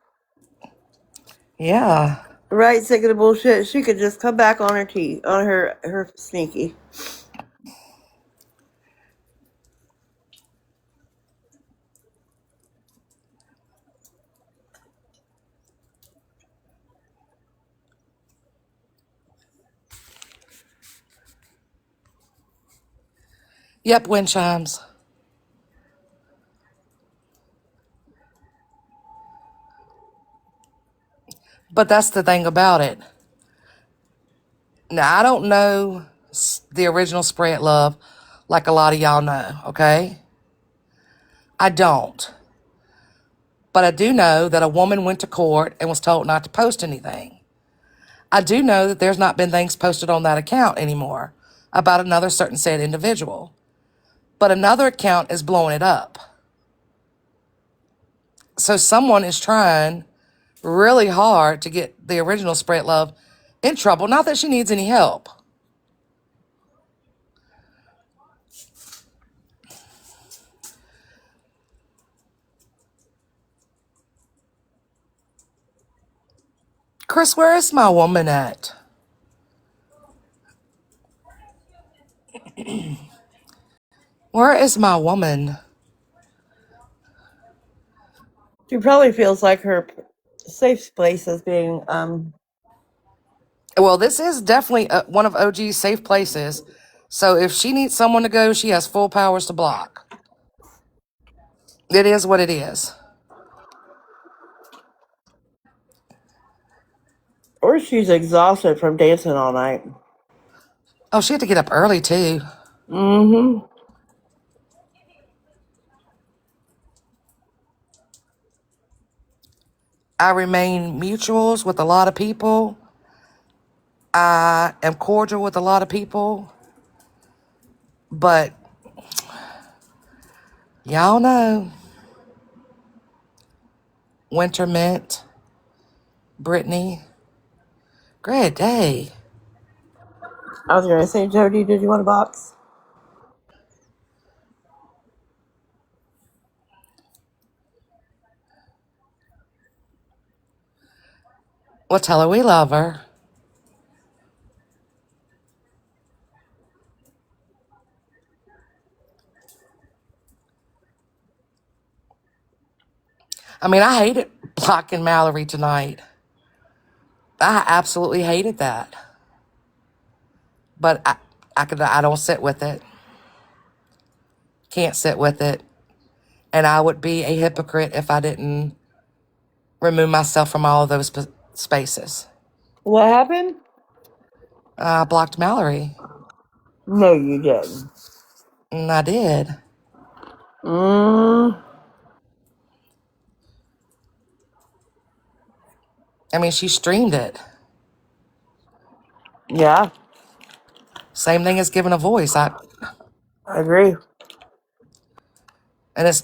Yeah. Right, sick of the bullshit. She could just come back on her tea, on her sneaky. Yep, wind chimes. But that's the thing about it. Now, I don't know the original Spread Love like a lot of y'all know, okay? I don't. But I do know that a woman went to court and was told not to post anything. I do know that there's not been things posted on that account anymore about another certain said individual. But another account is blowing it up. So someone is trying really hard to get the original Spread Love in trouble. Not that she needs any help. Chris, where is my woman at? Where is my woman? She probably feels like her safe place is being Well, this is definitely one of OG's safe places. So if she needs someone to go, she has full powers to block. It is what it is. or she's exhausted from dancing all night. Oh, she had to get up early too. Mm-hmm. I remain mutuals with a lot of people. I am cordial with a lot of people. But y'all know Winter Mint, Brittany, great day. I was gonna say, Jody, did you want a box? Well, tell her we love her. I mean, I hated blocking Mallory tonight. I absolutely hated that. But I don't sit with it. Can't sit with it. And I would be a hypocrite if I didn't remove myself from all of those spaces. What happened? I blocked Mallory. No, you didn't. And I did. Mm, I mean, she streamed it. yeah, Same thing as giving a voice. I agree. And it's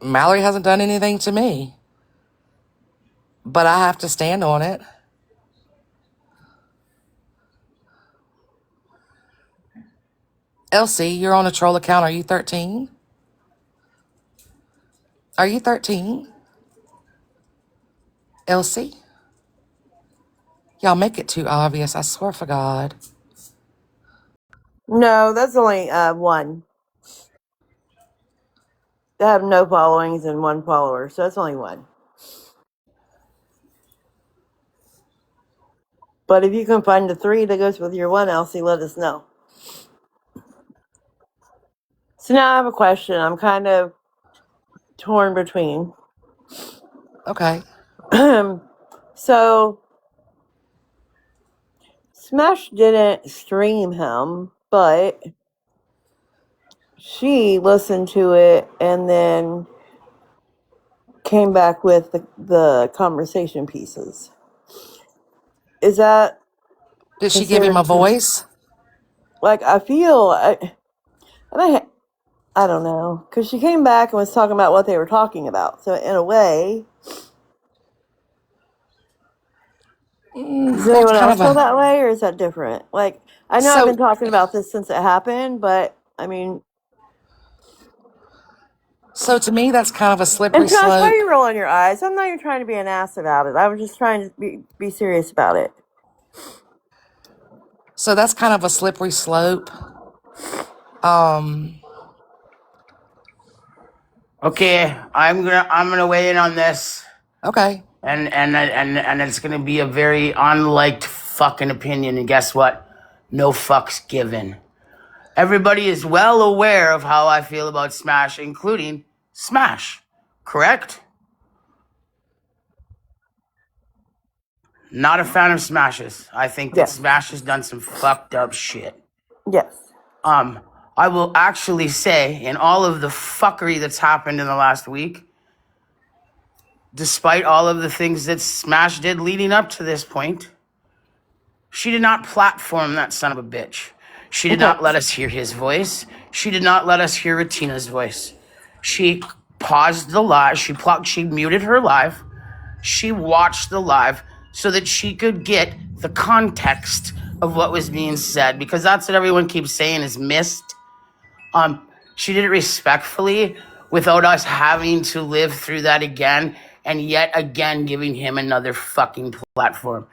Mallory hasn't done anything to me. But I have to stand on it. Elsie, you're on a troll account. Are you 13? Are you 13? Elsie? Y'all make it too obvious. I swear for God. No, that's only one. They have no followings and one follower, so that's only one. But if you can find the 3 that goes with your 1, Elsie, let us know. So now I have a question. I'm kind of torn between. Okay. So Smash didn't stream him, but she listened to it and then came back with the conversation pieces. Is that Did she give him a considered voice? like I don't know, because she came back and was talking about what they were talking about. So in a way, does That's anyone kind else of feel a. that way, or is that different? Like I know I've been So, talking about this since it happened, but I mean, so to me, that's kind of a and slippery Josh, why are slope. you rolling your eyes? I'm not even trying to be an ass about it. I was just trying to be serious about it. So that's kind of a slippery slope. Um, Okay, I'm gonna weigh in on this, okay. and it's gonna be a very unliked fucking opinion. And guess what? No fucks given. Everybody is well aware of how I feel about Smash, including Smash. Correct? Not a fan of Smashes. I think that Yes. Smash has done some fucked up shit. Yes. I will actually say, in all of the fuckery that's happened in the last week, despite all of the things that Smash did leading up to this point, she did not platform that son of a bitch. She did Okay. not let us hear his voice. She did not let us hear Retina's voice. She paused the live. She muted her live. She watched the live so that she could get the context of what was being said, because that's what everyone keeps saying is missed. She did it respectfully without us having to live through that again and yet again giving him another fucking platform.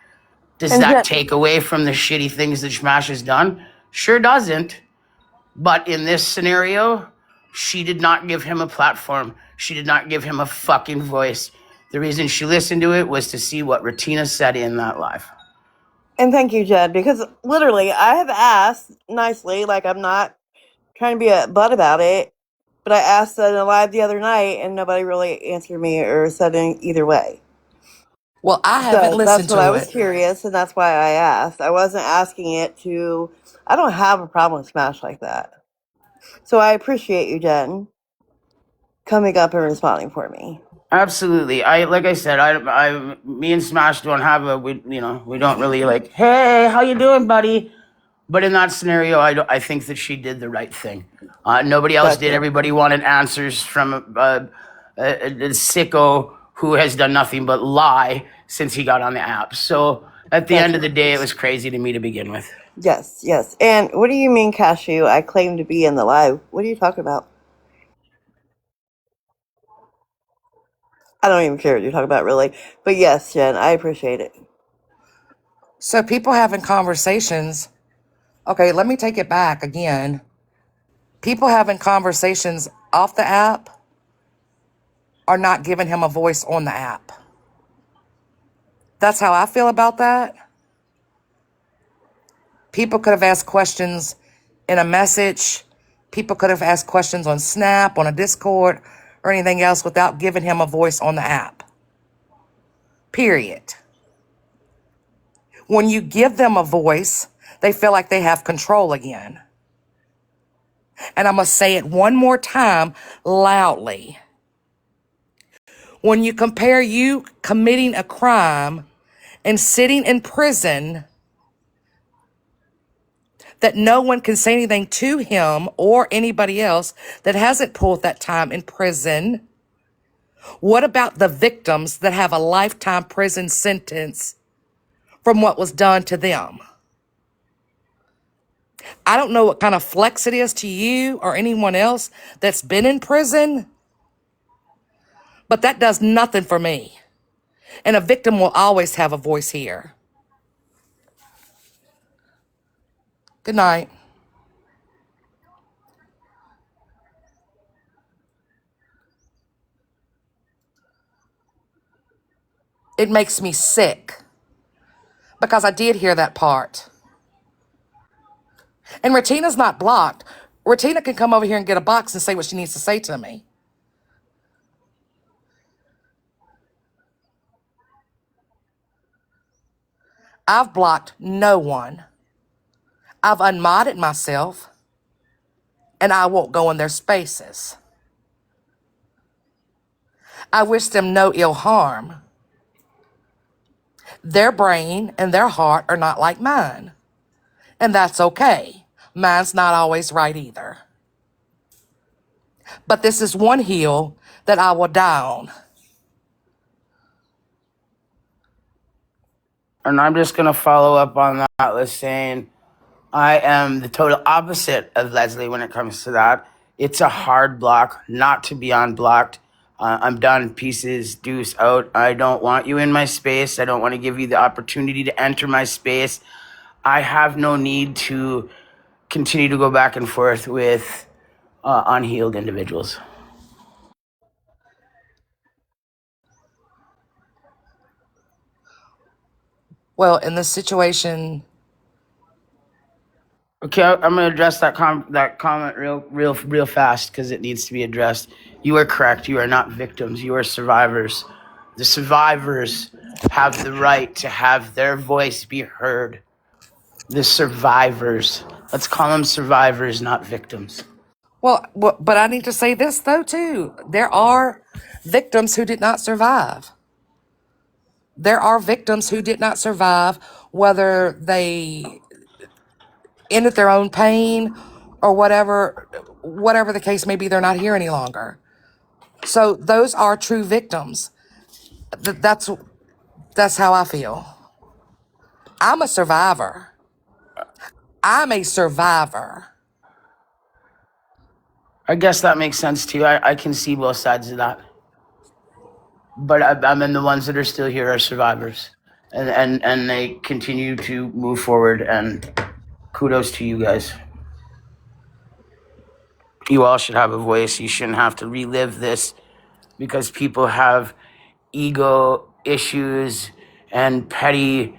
Does And that Jen, take away from the shitty things that Smash has done? Sure doesn't. But in this scenario, she did not give him a platform. She did not give him a fucking voice. The reason she listened to it was to see what Retina said in that live. and thank you, Jed, because literally I have asked nicely, like I'm not trying to be a butt about it, but I asked that in a live the other night and nobody really answered me or said either way. Well, I haven't So that's listened what I to was it. curious, and that's why I asked. I wasn't asking it to. I don't have a problem with Smash like that. So I appreciate you, Jen, coming up and responding for me. Absolutely. Like I said, me and Smash don't have we don't really like, hey, how you doing, buddy? But in that scenario, I think that she did the right thing. Nobody else did. Gotcha. Everybody wanted answers from a sicko who has done nothing but lie since he got on the app. So at the end of Gotcha. the day, it was crazy to me to begin with. Yes, yes. And what do you mean, Cashew? I claim to be in the live. What are you talking about? I don't even care what you're talking about, really. But yes, Jen, I appreciate it. So people having conversations. Okay, let me take it back again. People having conversations off the app are not giving him a voice on the app. That's how I feel about that. People could have asked questions in a message. People could have asked questions on Snap, on a Discord, or anything else without giving him a voice on the app. Period. When you give them a voice, they feel like they have control again. And I'm going to say it one more time loudly. When you compare you committing a crime and sitting in prison that no one can say anything to him or anybody else that hasn't pulled that time in prison, what about the victims that have a lifetime prison sentence from what was done to them? I don't know what kind of flex it is to you or anyone else that's been in prison, but that does nothing for me. And a victim will always have a voice here. Good night. It makes me sick because I did hear that part. And Retina's not blocked. Retina can come over here and get a box and say what she needs to say to me. I've blocked no one. I've unmodded myself, and I won't go in their spaces. I wish them no ill harm. Their brain and their heart are not like mine, and that's okay. Mine's not always right either. But this is one hill that I will die on. And I'm just going to follow up on that with saying I am the total opposite of Leslie when it comes to that. It's a hard block not to be unblocked. I'm done. Pieces, deuce, out. I don't want you in my space. I don't want to give you the opportunity to enter my space. I have no need to continue to go back and forth with unhealed individuals. Well, in this situation, Okay, I'm gonna address that comment real fast because it needs to be addressed. You are correct. You are not victims. You are survivors. The survivors have the right to have their voice be heard. The survivors. Let's call them survivors, not victims. well, but I need to say this though too. There are victims who did not survive. There are victims who did not survive, whether they ended their own pain or whatever the case may be, they're not here any longer. So those are true victims. That's how I feel. I'm a survivor. I'm a survivor. I guess that makes sense too. I can see both sides of that. But I mean, the ones that are still here are survivors. And they continue to move forward. And kudos to you guys. You all should have a voice. You shouldn't have to relive this because people have ego issues and petty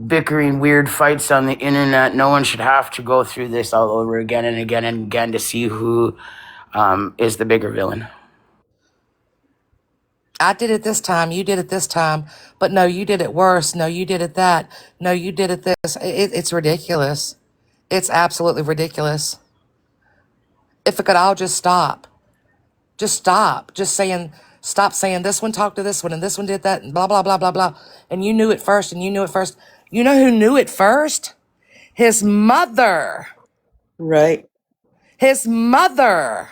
bickering weird fights on the internet. No one should have to go through this all over again and again and again to see who is the bigger villain. I did it this time. You did it this time. But no, you did it worse. No, you did it that. No, you did it this. It's ridiculous. It's absolutely ridiculous. If it could all just stop. Just stop. Stop saying this one talked to this one and this one did that and blah, blah, blah, blah, blah. And you knew it first and you knew it first. You know who knew it first? His mother. Right. His mother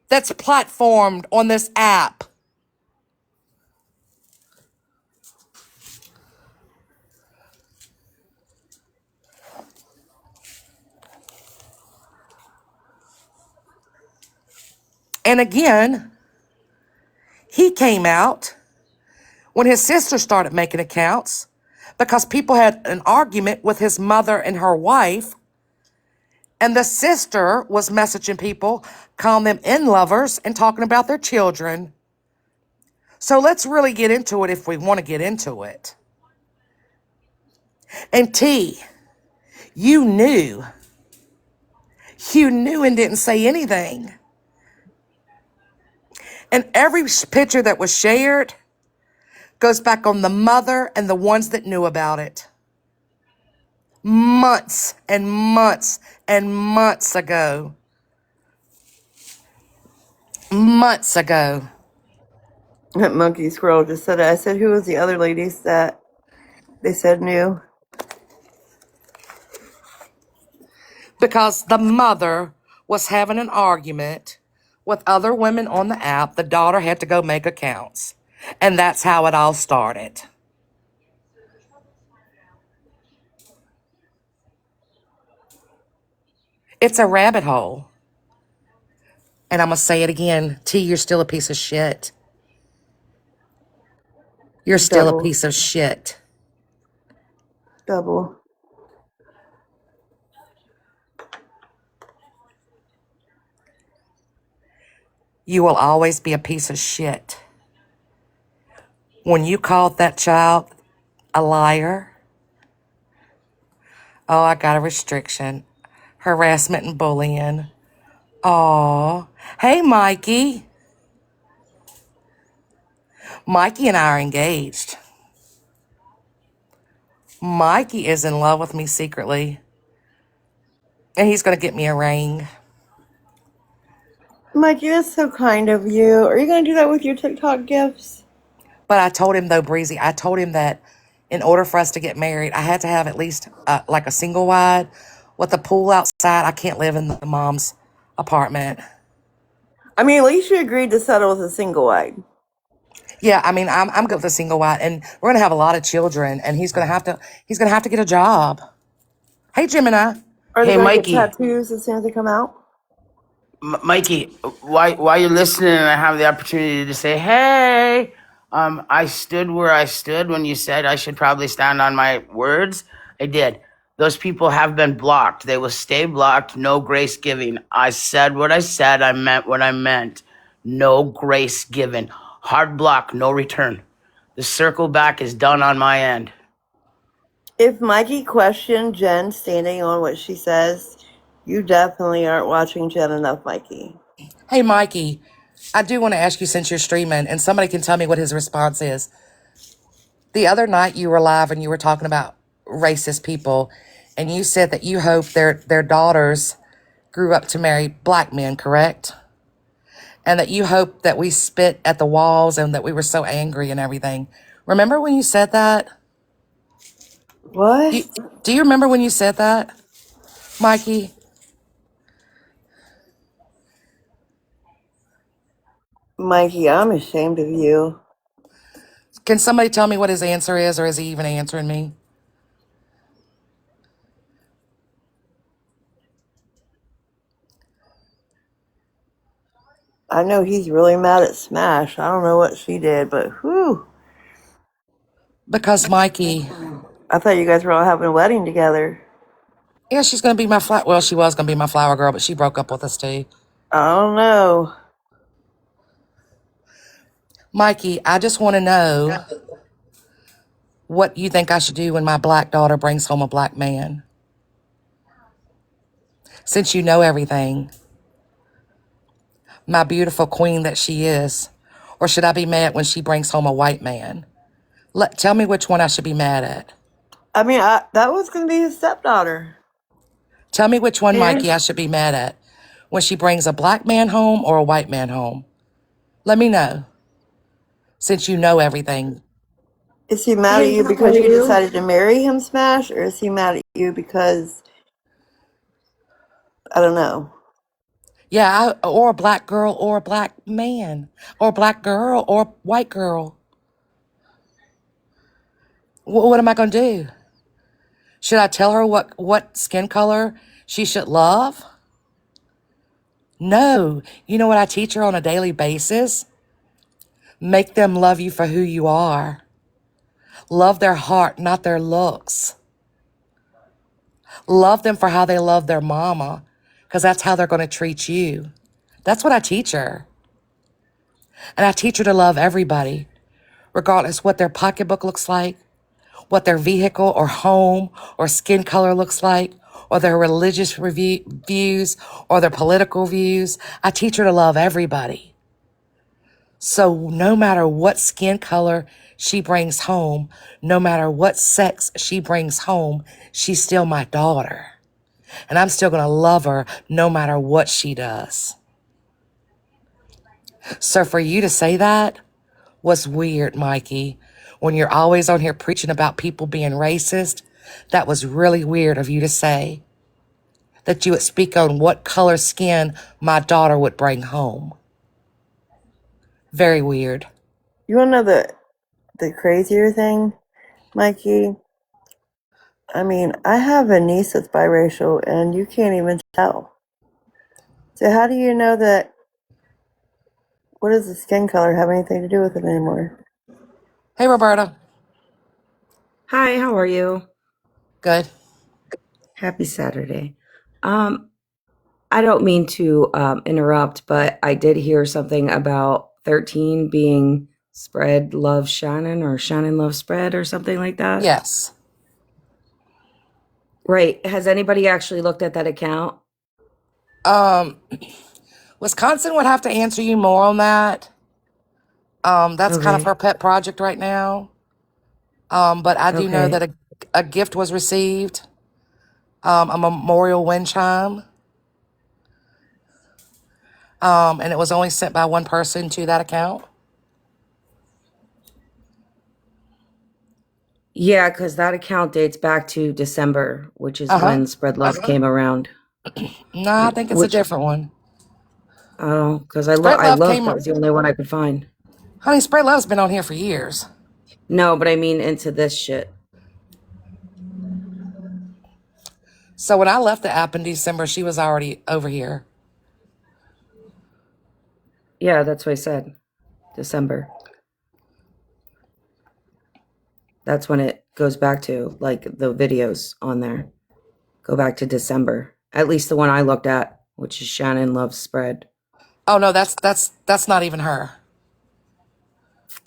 that's platformed on this app. And again, he came out when his sister started making accounts because people had an argument with his mother and her wife. And the sister was messaging people, calling them in lovers and talking about their children. So let's really get into it if we want to get into it. And T, you knew and didn't say anything. And every picture that was shared goes back on the mother and the ones that knew about it. Months and months and months ago. Months ago. That monkey squirrel just said it. I said, who was the other ladies that they said knew? Because the mother was having an argument with other women on the app. The daughter had to go make accounts. And that's how it all started. It's a rabbit hole. And I'm going to say it again. T, you're still a piece of shit. You're still a Double. piece of shit. Double. You will always be a piece of shit. When you called that child a liar, oh, I got a restriction. Harassment and bullying. Oh, hey, Mikey. Mikey and I are engaged. Mikey is in love with me secretly. And he's going to get me a ring. Mikey, that's so kind of you. Are you going to do that with your TikTok gifts? But I told him, though, Breezy, I told him that in order for us to get married, I had to have at least like a single wide with a pool outside. I can't live in the mom's apartment. I mean, at least you agreed to settle with a single wide. Yeah, I mean, I'm good with a single wide, and we're gonna have a lot of children, and he's gonna have to get a job. Hey, Gemini. Are they Hey, going to Mikey. get tattoos as soon as they come out? Mikey, while you're listening and I have the opportunity to say, hey, I stood where I stood when you said I should probably stand on my words. I did. Those people have been blocked. They will stay blocked. No grace giving. I said what I said. I meant what I meant. No grace given. Hard block, no return. The circle back is done on my end. If Mikey questioned Jen standing on what she says, you definitely aren't watching Jen enough, Mikey. Hey, Mikey. I do want to ask you, since you're streaming, and somebody can tell me what his response is. The other night you were live and you were talking about racist people, and you said that you hope their daughters grew up to marry black men, correct? And that you hope that we spit at the walls and that we were so angry and everything. Remember when you said that? What? Do you remember when you said that, Mikey? Mikey, I'm ashamed of you. Can somebody tell me what his answer is, or is he even answering me? I know he's really mad at Smash. I don't know what she did, but whew. Because Mikey, I thought you guys were all having a wedding together. yeah, she's going to be my well, she was going to be my flower girl, but she broke up with us too. I don't know. Mikey, I just want to know what you think I should do when my black daughter brings home a black man. Since you know everything, my beautiful queen that she is, Or should I be mad when she brings home a white man? Tell me which one I should be mad at. I mean, that was going to be his stepdaughter. Tell me which one, And Mikey, I should be mad at. When she brings a black man home or a white man home. Let me know. Since you know everything. is he mad at you because you decided to marry him, Smash? Or is he mad at you because, I don't know. Yeah, or a black girl or a black man. Or a black girl or a white girl. What am I going to do? Should I tell her what skin color she should love? No. You know what I teach her on a daily basis? Make them love you for who you are. Love their heart, not their looks. Love them for how they love their mama, because that's how they're going to treat you. That's what I teach her. And I teach her to love everybody, regardless what their pocketbook looks like, what their vehicle or home or skin color looks like, or their religious views or their political views. I teach her to love everybody. So no matter what skin color she brings home, no matter what sex she brings home, she's still my daughter. And I'm still going to love her no matter what she does. So for you to say that was weird, Mikey. When you're always on here preaching about people being racist, that was really weird of you to say. That you would speak on what color skin my daughter would bring home. Very weird. You want to know the crazier thing, Mikey? I mean, I have a niece that's biracial, and you can't even tell. So how do you know that? What does the skin color have anything to do with it anymore? Hey, Roberta. Hi, how are you? Good. Happy Saturday. I don't mean to interrupt, but I did hear something about 13 being Spread Love Shannon or Shannon Love Spread or something like that. Yes. Right. Has anybody actually looked at that account? Wisconsin would have to answer you more on that. That's kind of Okay. her pet project right now. But I do know Okay. that a gift was received, a memorial wind chime, and it was only sent by one person to that account. Yeah, because that account dates back to December, which is Uh-huh. when Spread Love came around. No, I think it's a Which, different one. oh, because Spread I Love looked, came, that was the only one I could find. honey, Spread Love's been on here for years. No, but I mean into this shit. So when I left the app in December, she was already over here. Yeah, that's what I said. December. That's when it goes back to, like, the videos on there go back to December. At least the one I looked at, which is Shannon Loves Spread. Oh no, that's not even her.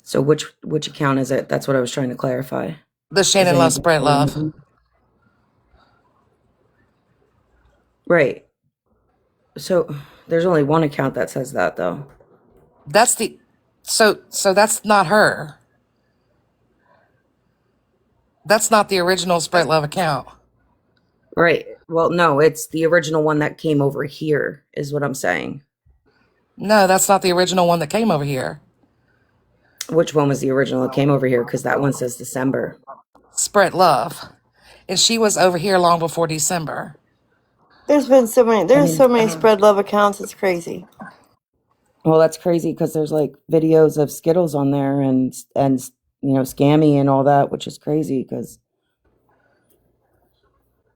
So which account is it? That's what I was trying to clarify. The Shannon Is Love it- Spread Love. Right. So there's only one account that says that though. That's the so that's not her. That's not the original Spread Love account. Right. Well, no, it's the original one that came over here, is what I'm saying. No, that's not the original one that came over here. Which one was the original that came over here? Because that one says December. Spread Love. And she was over here long before December. There's so many Spread Love accounts. It's crazy. Well, that's crazy because there's like videos of Skittles on there and Scammy and all that, which is crazy because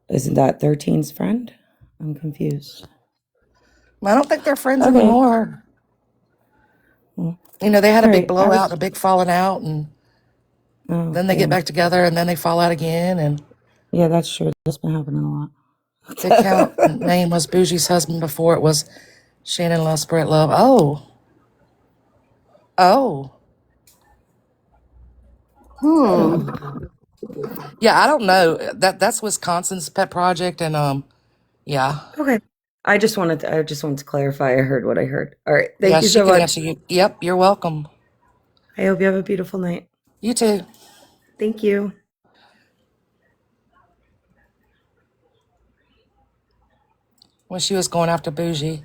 isn't that 13's friend? I'm confused. I don't think they're friends Okay. anymore. Well, You know, they had a big all right, blowout, a big falling out, and then they get back together, and then they fall out again. And Yeah, that's true. That's been happening a lot. the account name was Bougie's husband before it was Shannon Love Spread Love. Oh. Yeah, I don't know. That's Wisconsin's pet project, and yeah. Okay. I just wanted to clarify. I heard what I heard. All right. Yeah, Thank you she so can much. answer you. Yep, you're welcome. I hope you have a beautiful night. You too. Thank you. When she was going after Bougie.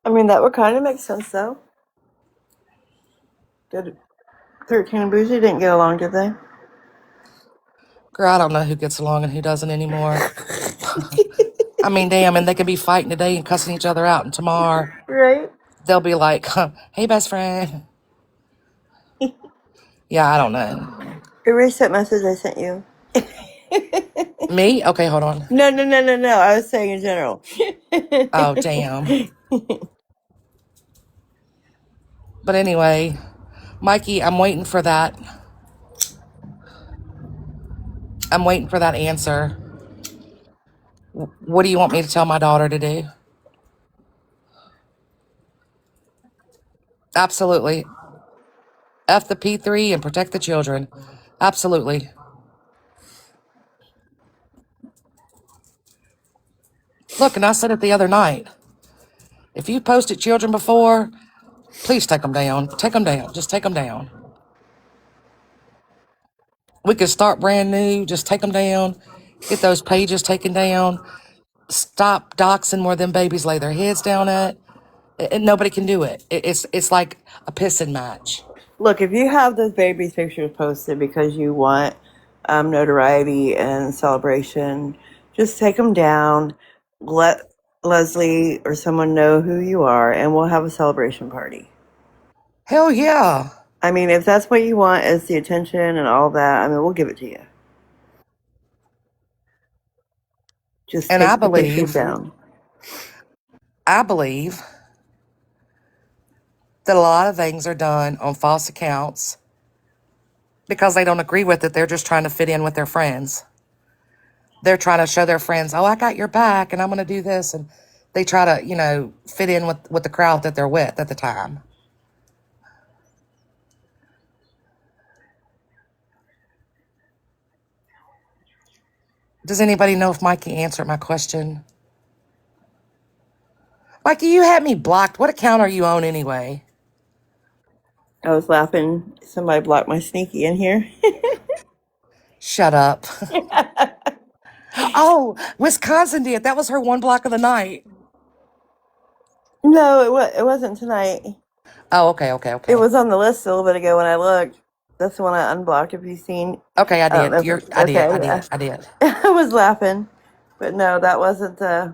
I mean, that would kind of make sense, though. Did 13 and Bougie didn't get along, did they? Girl, I don't know who gets along and who doesn't anymore. I mean, damn, and they can be fighting today and cussing each other out, and tomorrow Right? they'll be like, hey, best friend. Yeah, I don't know. Erase that message I sent you. Me? Okay, hold on. No. I was saying in general. Oh, damn. But anyway, Mikey, I'm waiting for that. I'm waiting for that answer. What do you want me to tell my daughter to do? Absolutely. F the P3 and protect the children. Absolutely. Look, and I said it the other night. If you posted children before, please take them down. Take them down. Just take them down. We could start brand new. Just take them down. Get those pages taken down. Stop doxing where them babies lay their heads down at. And nobody can do it. It's like a pissing match. Look, if you have those babies' pictures posted because you want notoriety and celebration, just take them down. Let Leslie or someone know who you are, and we'll have a celebration party. Hell yeah. I mean, if that's what you want is the attention and all that, I mean, we'll give it to you. Just And take I the pictures believe down. that a lot of things are done on false accounts because they don't agree with it. They're just trying to fit in with their friends. They're trying to show their friends, oh, I got your back and I'm going to do this. And they try to, fit in with the crowd that they're with at the time. Does anybody know if Mikey answered my question? Mikey, you had me blocked. What account are you on anyway? I was laughing. Somebody blocked my sneaky in here. Shut up. Oh, Wisconsin did. That was her one block of the night. No, it wasn't tonight. Oh, okay. It was on the list a little bit ago when I looked. That's the one I unblocked. Have you seen? Okay, I don't know did. if it's- I did. I was laughing, but no, that wasn't. I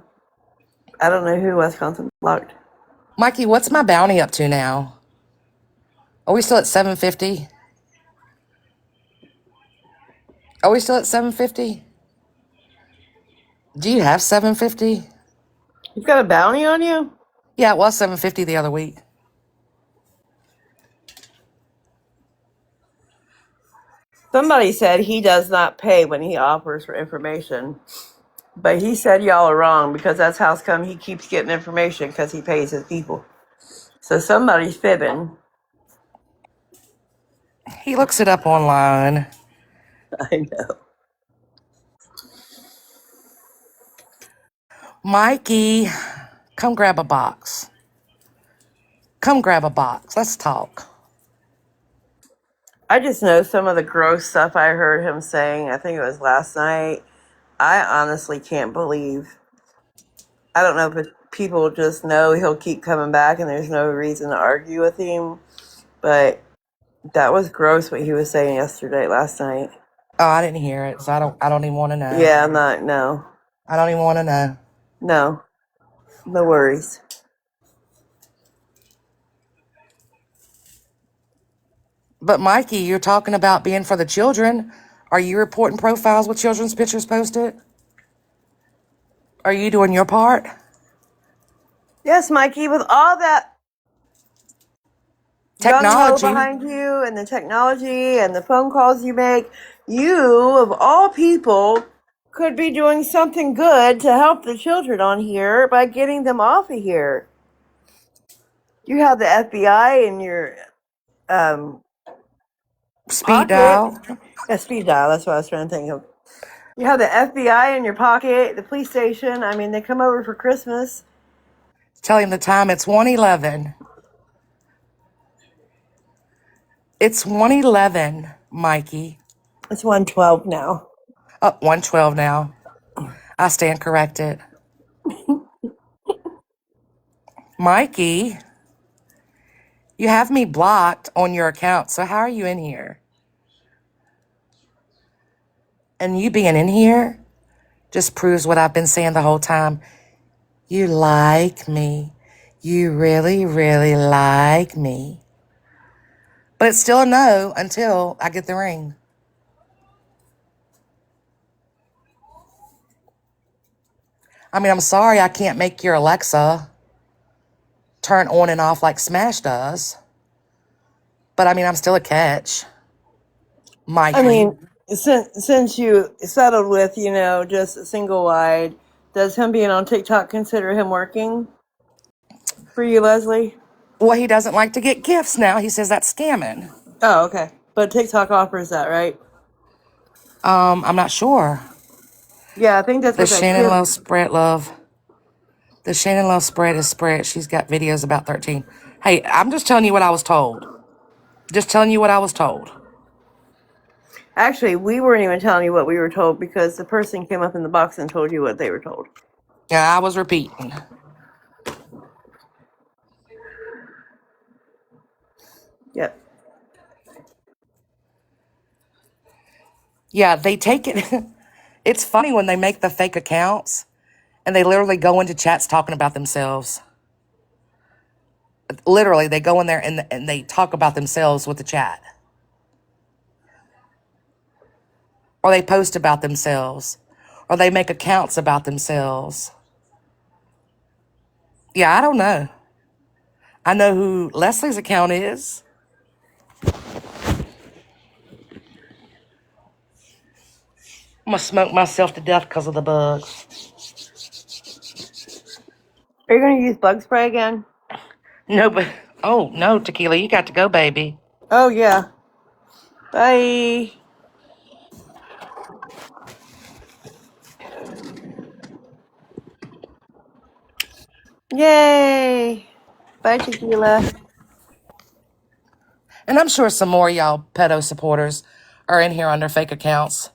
don't know who Wisconsin blocked. Mikey, what's my bounty up to now? Are we still at 750? Are we still at 750? Do you have 750? You've got a bounty on you? Yeah, it was 750 the other week. Somebody said he does not pay when he offers for information, but he said y'all are wrong because that's how come he keeps getting information because he pays his people. So somebody's fibbing. He looks it up online. I know. Mikey, come grab a box. Come grab a box. Let's talk. I just know some of the gross stuff I heard him saying. I think it was last night. I honestly can't believe. I don't know if people just know he'll keep coming back and there's no reason to argue with him. But that was gross what he was saying last night. Oh, I didn't hear it, so I don't even want to know. Yeah, no. I don't even want to know. No worries. But Mikey, you're talking about being for the children. Are you reporting profiles with children's pictures posted? Are you doing your part? Yes, Mikey, with all that Technology. gung-ho behind you and the technology and the phone calls you make, you, of all people, could be doing something good to help the children on here by getting them off of here. You have the FBI in your Speed pocket. dial. Yeah, speed dial, that's what I was trying to think of. You have the FBI in your pocket, the police station. I mean, they come over for Christmas. Tell him the time. It's 1:11. It's 111, Mikey. It's 112 now. Oh, 112 now. I stand corrected. Mikey, you have me blocked on your account, so how are you in here? And you being in here just proves what I've been saying the whole time. You like me. You really, really like me. But it's still a no until I get the ring. I mean, I'm sorry I can't make your Alexa turn on and off like Smash does. But I mean, I'm still a catch. Mikey. I mean, since you settled with, just a single wide, does him being on TikTok consider him working for you, Leslie? Well, he doesn't like to get gifts now. He says that's scamming. Oh, okay. But TikTok offers that, right? I'm not sure. Yeah, I think that's The what that Shannon kid. Love Spread Love. The Shannon Love Spread is spread. She's got videos about 13. Hey, I'm just telling you what I was told. Just telling you what I was told. Actually, we weren't even telling you what we were told because the person came up in the box and told you what they were told. Yeah, I was repeating. Yep. Yeah, they take it. It's funny when they make the fake accounts and they literally go into chats talking about themselves. Literally, they go in there and they talk about themselves with the chat. Or they post about themselves. Or they make accounts about themselves. Yeah, I don't know. I know who Leslie's account is. I'm going to smoke myself to death because of the bugs. Are you going to use bug spray again? No, but... Oh, no, Tequila, you got to go, baby. Oh, yeah. Bye. Yay. Bye, Tequila. And I'm sure some more of y'all pedo supporters are in here under fake accounts.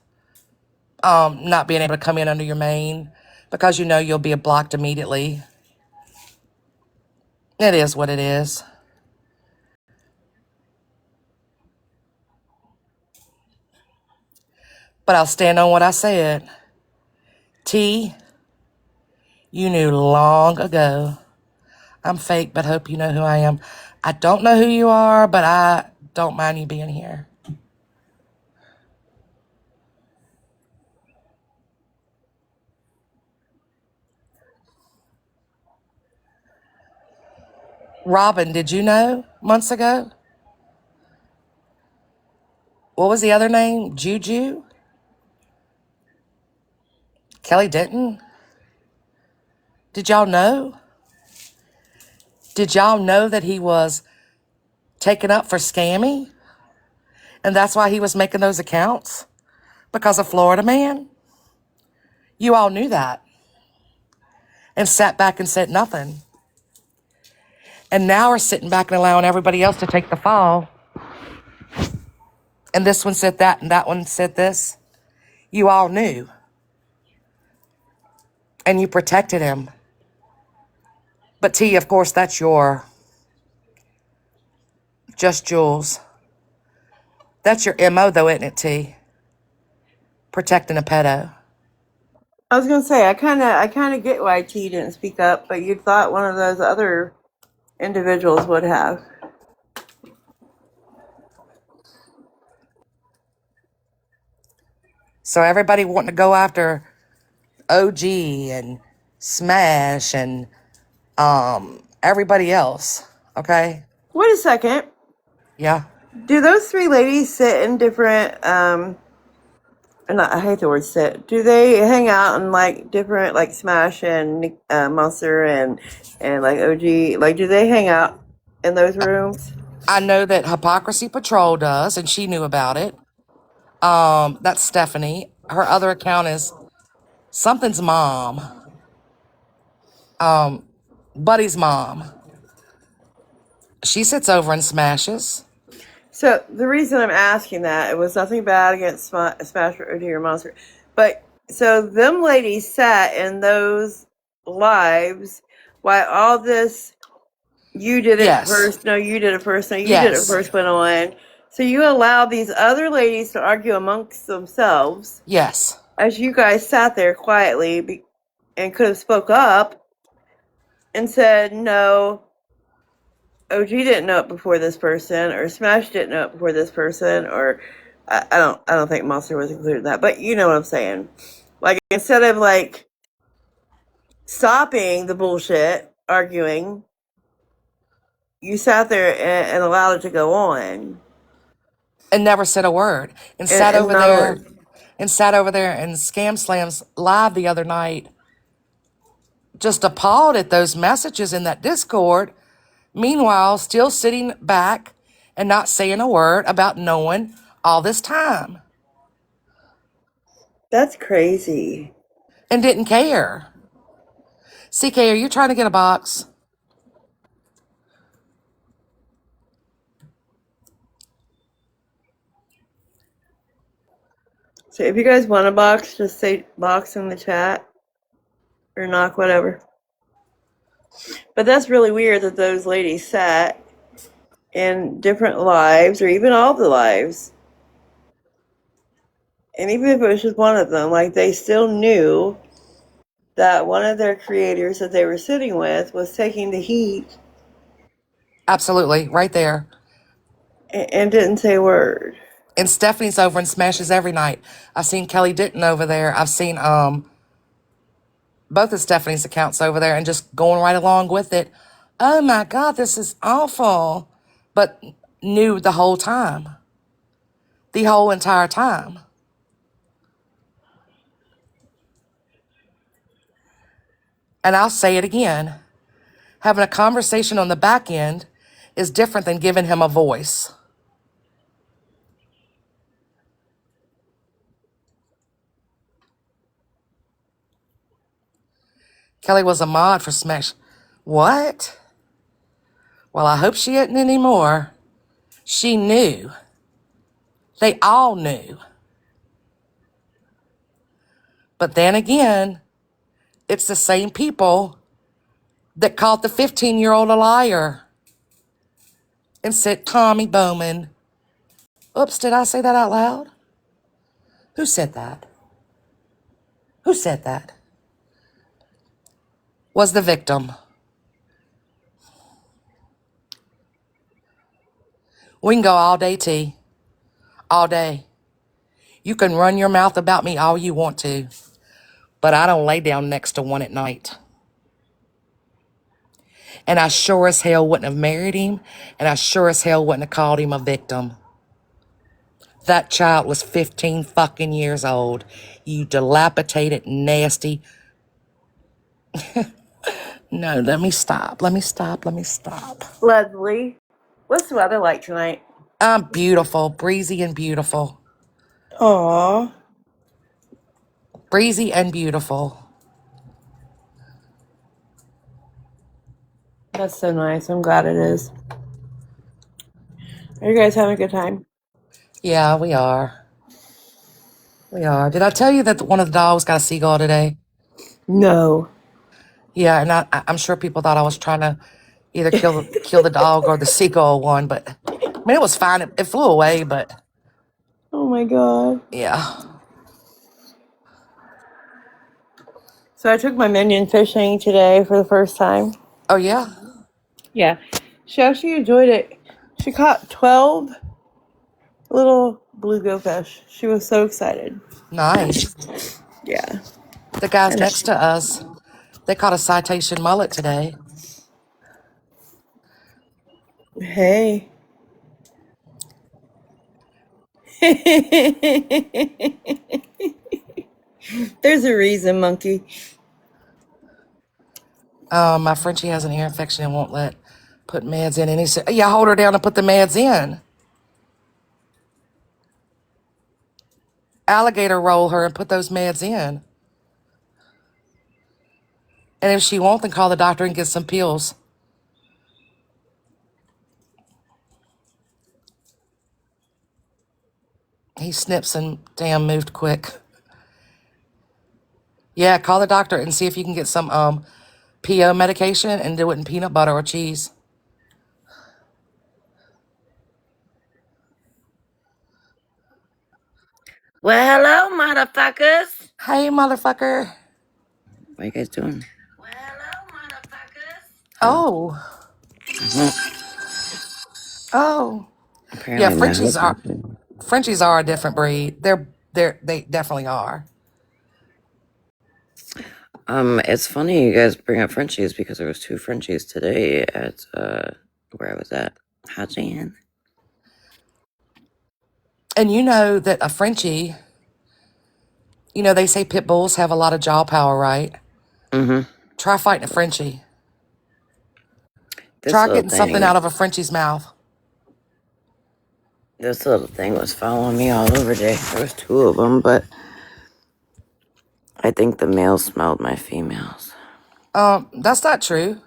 Not being able to come in under your main because you know you'll be blocked immediately. It is what it is. But I'll stand on what I said. T, you knew long ago. I'm fake, but hope you know who I am. I don't know who you are, but I don't mind you being here. Robin, did you know months ago? What was the other name? Juju? Kelly Denton? Did y'all know? Did y'all know that he was taken up for scamming? And that's why he was making those accounts? Because of Florida Man? You all knew that. And sat back and said nothing. And now we're sitting back and allowing everybody else to take the fall. And this one said that and that one said this. You all knew. And you protected him. But T, of course, that's your Just Jules. That's your MO though, isn't it, T? Protecting a pedo. I was gonna say I kind of get why T didn't speak up, but you thought one of those other individuals would have. So everybody wanting to go after OG and Smash and everybody else. Okay? Wait a second. Yeah. Do those three ladies sit in different? Not, I hate the word sit. Do they hang out in like different, like Smash and Monster and like OG? Like, do they hang out in those rooms? I know that Hypocrisy Patrol does, and she knew about it. That's Stephanie. Her other account is something's mom. Buddy's mom. She sits over and smashes. So the reason I'm asking that, it was nothing bad against Smash or Deer Monster, but so them ladies sat in those lives while all this you did it Yes. first, no, you did it first, no, you did it Yes. first went on. So you allowed these other ladies to argue amongst themselves Yes. as you guys sat there quietly and could have spoke up and said, no, OG didn't know it before this person, or Smash didn't know it before this person, or I don't think Monster was included in that, but you know what I'm saying. Like, instead of like stopping the bullshit arguing, you sat there and allowed it to go on, And never said a word. And sat and over not a there word. and sat over there and Scam Slams live the other night, just appalled at those messages in that Discord. Meanwhile, still sitting back and not saying a word about knowing all this time That's crazy. and didn't care. CK, are you trying to get a box? So if you guys want a box, just say box in the chat or knock, whatever. But that's really weird that those ladies sat in different lives, or even all the lives. And even if it was just one of them, like, they still knew that one of their creators that they were sitting with was taking the heat Absolutely, right there. and didn't say a word. And Stephanie's over and smashes every night. I've seen Kelly Ditton over there. I've seen both of Stephanie's accounts over there and just going right along with it. Oh my God, this is awful. But knew the whole time. The whole entire time. And I'll say it again. Having a conversation on the back end is different than giving him a voice. Kelly was a mod for Smash. What? Well, I hope she isn't anymore. She knew. They all knew. But then again, it's the same people that called the 15-year-old a liar and said Tommy Bowman. Oops, did I say that out loud? Who said that? Who said that? Was the victim. We can go all day, T. All day. You can run your mouth about me all you want to, but I don't lay down next to one at night. And I sure as hell wouldn't have married him, and I sure as hell wouldn't have called him a victim. That child was 15 fucking years old. You dilapidated, nasty. No, let me stop. Let me stop. Let me stop. Leslie, what's the weather like tonight? I'm beautiful, breezy and beautiful. Aww. Breezy and beautiful. That's so nice. I'm glad it is. Are you guys having a good time? Yeah, we are. We are. Did I tell you that one of the dogs got a seagull today? No. Yeah, and I'm sure people thought I was trying to either kill the dog or the seagull one, but I mean, it was fine. It flew away, but Oh my god. yeah. So I took my minion fishing today for the first time. Oh, yeah? Yeah. She actually enjoyed it. She caught 12 little bluegill fish. She was so excited. Nice. Yeah. The guys And next to us, they caught a citation mullet today. hey. There's a reason, monkey. My Frenchie has an ear infection and won't put meds in. And he said, yeah, hold her down and put the meds in. Alligator roll her and put those meds in. And if she won't, then call the doctor and get some pills. He snips and damn moved quick. Yeah, call the doctor and see if you can get some PO medication and do it in peanut butter or cheese. Well, hello, motherfuckers. Hey, motherfucker. What you guys doing? Oh. Oh. Yeah, Apparently, my Frenchies are a different breed. They definitely are. It's funny you guys bring up Frenchies because there was 2 Frenchies today at where I was at. Hajian. And you know that a Frenchie, you know, they say pit bulls have a lot of jaw power, right? Mm-hmm. Try fighting a Frenchie. This Try little getting something thing, out of a Frenchie's mouth. this little thing was following me all over day. There was 2 of them, but I think the males smelled my females. That's not true.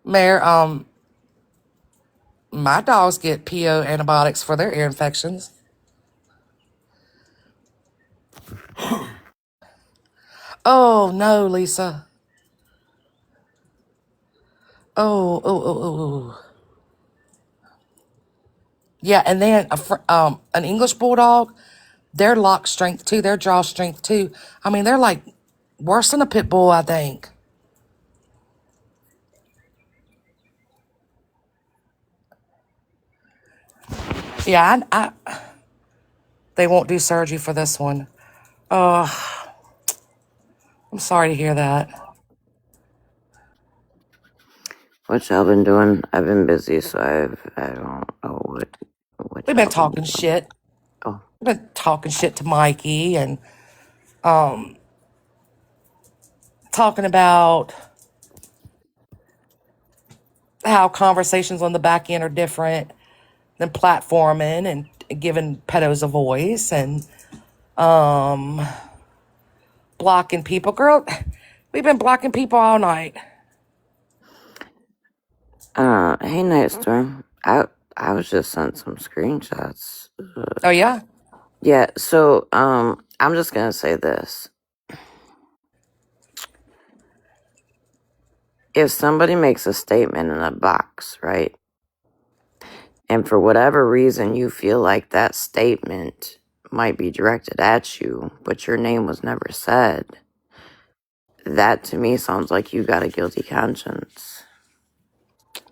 Mayor, my dogs get PO antibiotics for their ear infections. Oh no, Lisa. Oh. Yeah, and then an English bulldog, their lock strength too, their jaw strength too. I mean, they're like worse than a pit bull, I think. Yeah, they won't do surgery for this one. I'm sorry to hear that. What y'all been doing? I've been busy, so I don't know what We've been y'all been talking doing. shit. Oh, We've been talking shit to Mikey and talking about how conversations on the back end are different than platforming and giving pedos a voice and blocking people. Girl, we've been blocking people all night. hey, Nightstorm. I was just sent some screenshots. Oh yeah? Yeah, so I'm just gonna say this. If somebody makes a statement in a box, right? And for whatever reason you feel like that statement might be directed at you, but your name was never said, that to me sounds like you got a guilty conscience.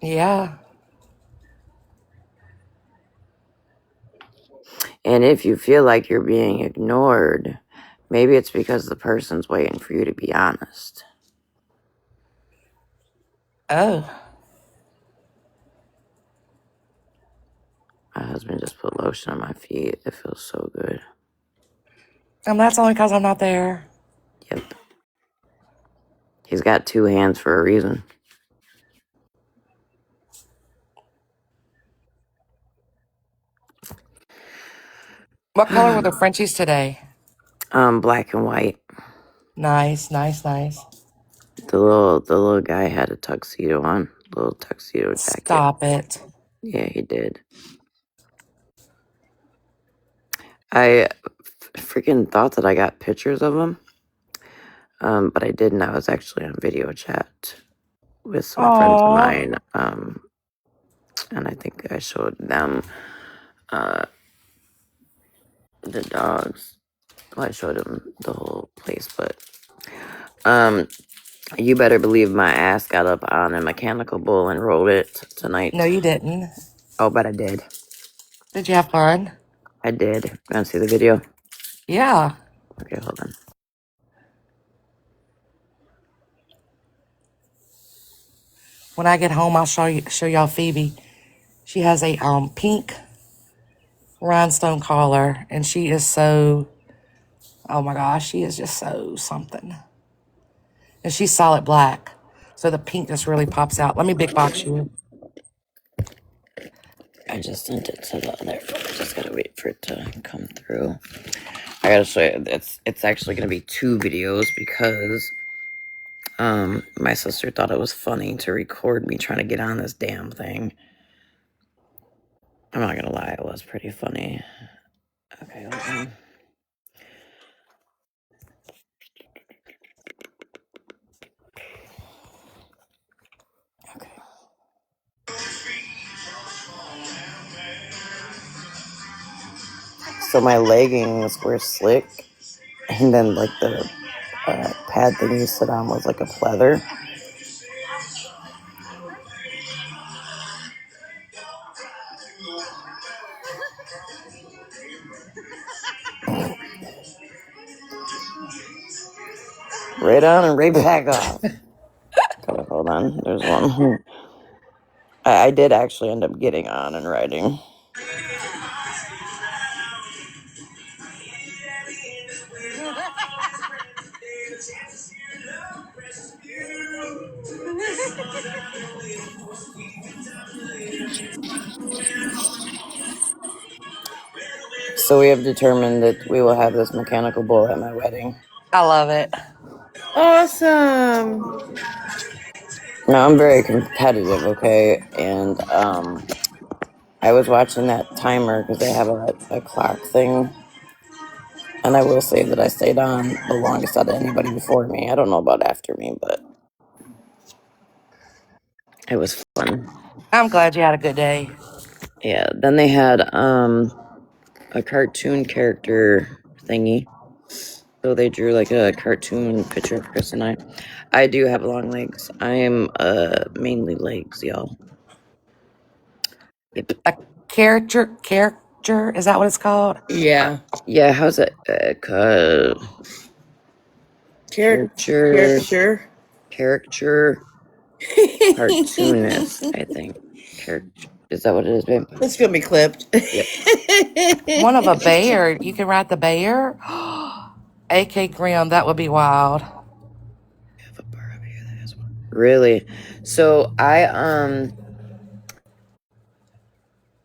Yeah. And if you feel like you're being ignored, maybe it's because the person's waiting for you to be honest. Oh. My husband just put lotion on my feet. It feels so good. And that's only because I'm not there. Yep. He's got 2 hands for a reason. What color were the Frenchies today? Black and white. Nice. The little guy had a tuxedo on, little tuxedo jacket. Stop it. Yeah, he did. I freaking thought that I got pictures of him, but I didn't. I was actually on video chat with some friends of Aw. mine, and I think I showed them the dogs. Well, I showed them the whole place, but you better believe my ass got up on a mechanical bull and rode it tonight. No, you didn't. Oh, but I did. Did you have fun? I did. You want to see the video? Yeah. Okay, hold on. When I get home, I'll show y'all Phoebe. She has a pink rhinestone collar, and she is so, oh my gosh, she is just so something. And she's solid black, so the pink just really pops out. Let me big box you. I just sent it to the other. I just gotta wait for it to come through. I gotta show you. It's actually gonna be 2 videos because my sister thought it was funny to record me trying to get on this damn thing. I'm not gonna lie, it was pretty funny. Okay, hold on. Okay. So my leggings were slick, and then like the pad thing you sit on was like a pleather. Right on and right back off. Okay, hold on. There's one. I did actually end up getting on and riding. So we have determined that we will have this mechanical bull at my wedding. I love it. Awesome. Now I'm very competitive, okay, and I was watching that timer because they have a clock thing, and I will say that I stayed on the longest out of anybody before me. I don't know about after me, but it was fun. I'm glad you had a good day. Yeah. Then they had a cartoon character thingy. So they drew like a cartoon picture of Chris and I. I do have long legs. I am mainly legs, y'all. Yep. A character, is that what it's called? Yeah. Yeah, how's it? Caricature, caricature, cartoonist, I think. Is that what it is, babe? It's gonna be clipped. Yep. One of a bear. You can ride the bear? AK Grim, that would be wild. Really? So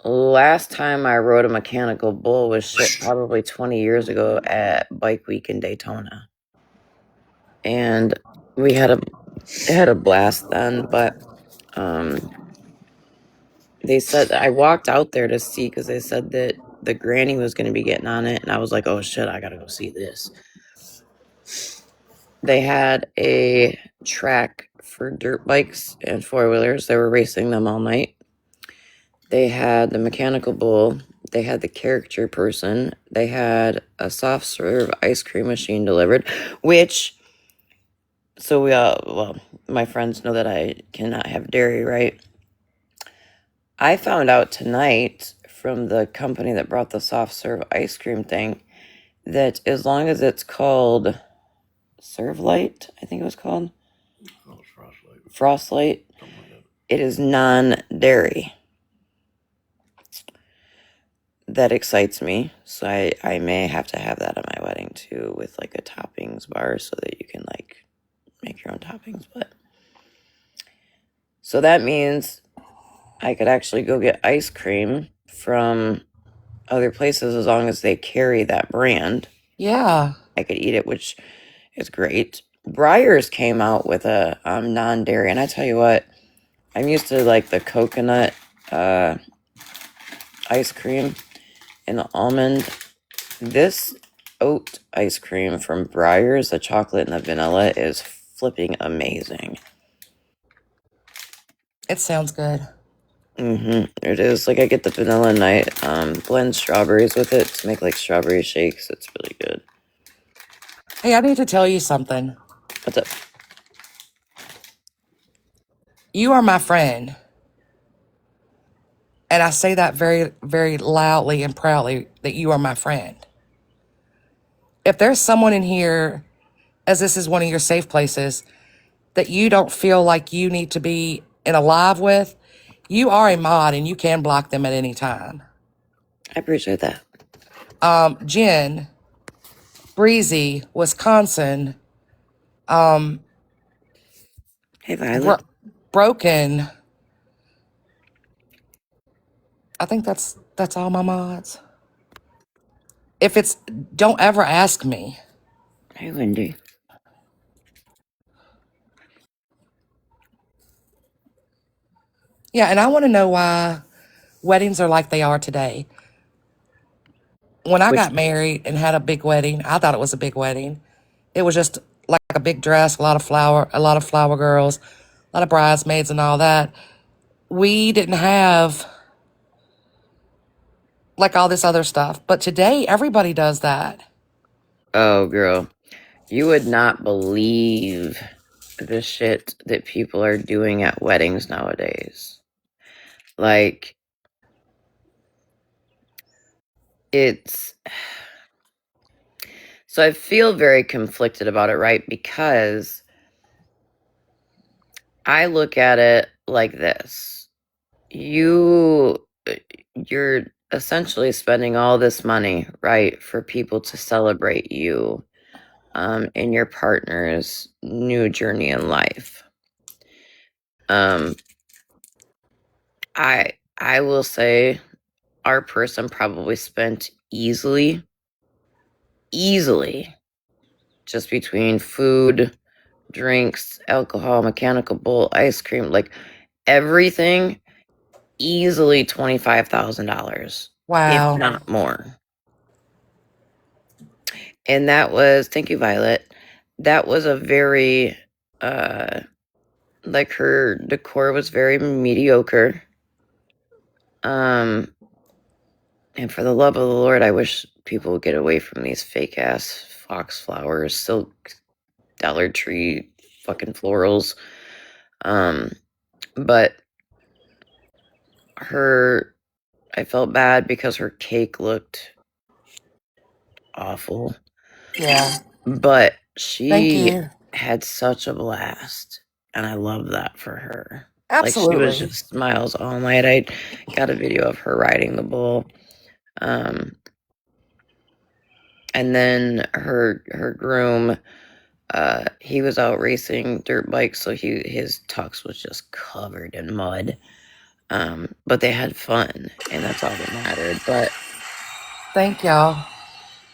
last time I rode a mechanical bull was shit probably 20 years ago at Bike Week in Daytona. And we had a blast then, but they said I walked out there to see because they said that the granny was going to be getting on it, and I was like, oh shit, I gotta go see this. They had a track for dirt bikes and four-wheelers. They were racing them all night. They had the mechanical bull. They had the caricature person. They had a soft serve ice cream machine delivered, which, so we all, well, my friends know that I cannot have dairy, right? I found out tonight from the company that brought the soft serve ice cream thing that as long as it's called Serve Light, I think it was called. Frostlight. It is non-dairy. That excites me. So I may have to have that at my wedding too, with like a toppings bar so that you can like make your own toppings. But so that means I could actually go get ice cream from other places as long as they carry that brand. Yeah. I could eat it, which is great. Breyers came out with a non-dairy, and I tell you what, I'm used to like the coconut ice cream and the almond. This oat ice cream from Breyers, the chocolate and the vanilla, is flipping amazing. It sounds good. It is. Like I get the vanilla night, blend strawberries with it to make like strawberry shakes. It's really good. Hey, I need to tell you something. What's up? You are my friend. And I say that very, very loudly and proudly that you are my friend. If there's someone in here, as this is one of your safe places, that you don't feel like you need to be in a live with, you are a mod and you can block them at any time. I appreciate that. Jen, Breezy, Wisconsin, Hey, Violet. Broken. I think that's all my mods. If it's, don't ever ask me. Hey, Wendy. Yeah, and I want to know why weddings are like they are today. When I Which got married and had a big wedding, I thought it was a big wedding. It was just like a big dress, a lot of flower girls, a lot of bridesmaids and all that. We didn't have like all this other stuff. But today everybody does that. oh girl, you would not believe the shit that people are doing at weddings nowadays. Like it's so I feel very conflicted about it, right? Because I look at it like this. You're essentially spending all this money, right, for people to celebrate you in your partner's new journey in life. I will say our person probably spent easily just between food, drinks, alcohol, mechanical bull, ice cream, like everything, easily $25,000, if Wow. not more. And that was, thank you, Violet. That was a very, like her decor was very mediocre. And for the love of the Lord, I wish people would get away from these fake ass fox flowers, silk, Dollar Tree, fucking florals. But I felt bad because her cake looked awful. Yeah. But Thank she you. had such a blast. And I love that for her. Absolutely. Like she was just smiles all night. I got a video of her riding the bull. And then her groom, he was out racing dirt bikes, so his tux was just covered in mud. But they had fun, and that's all that mattered. But Thank y'all.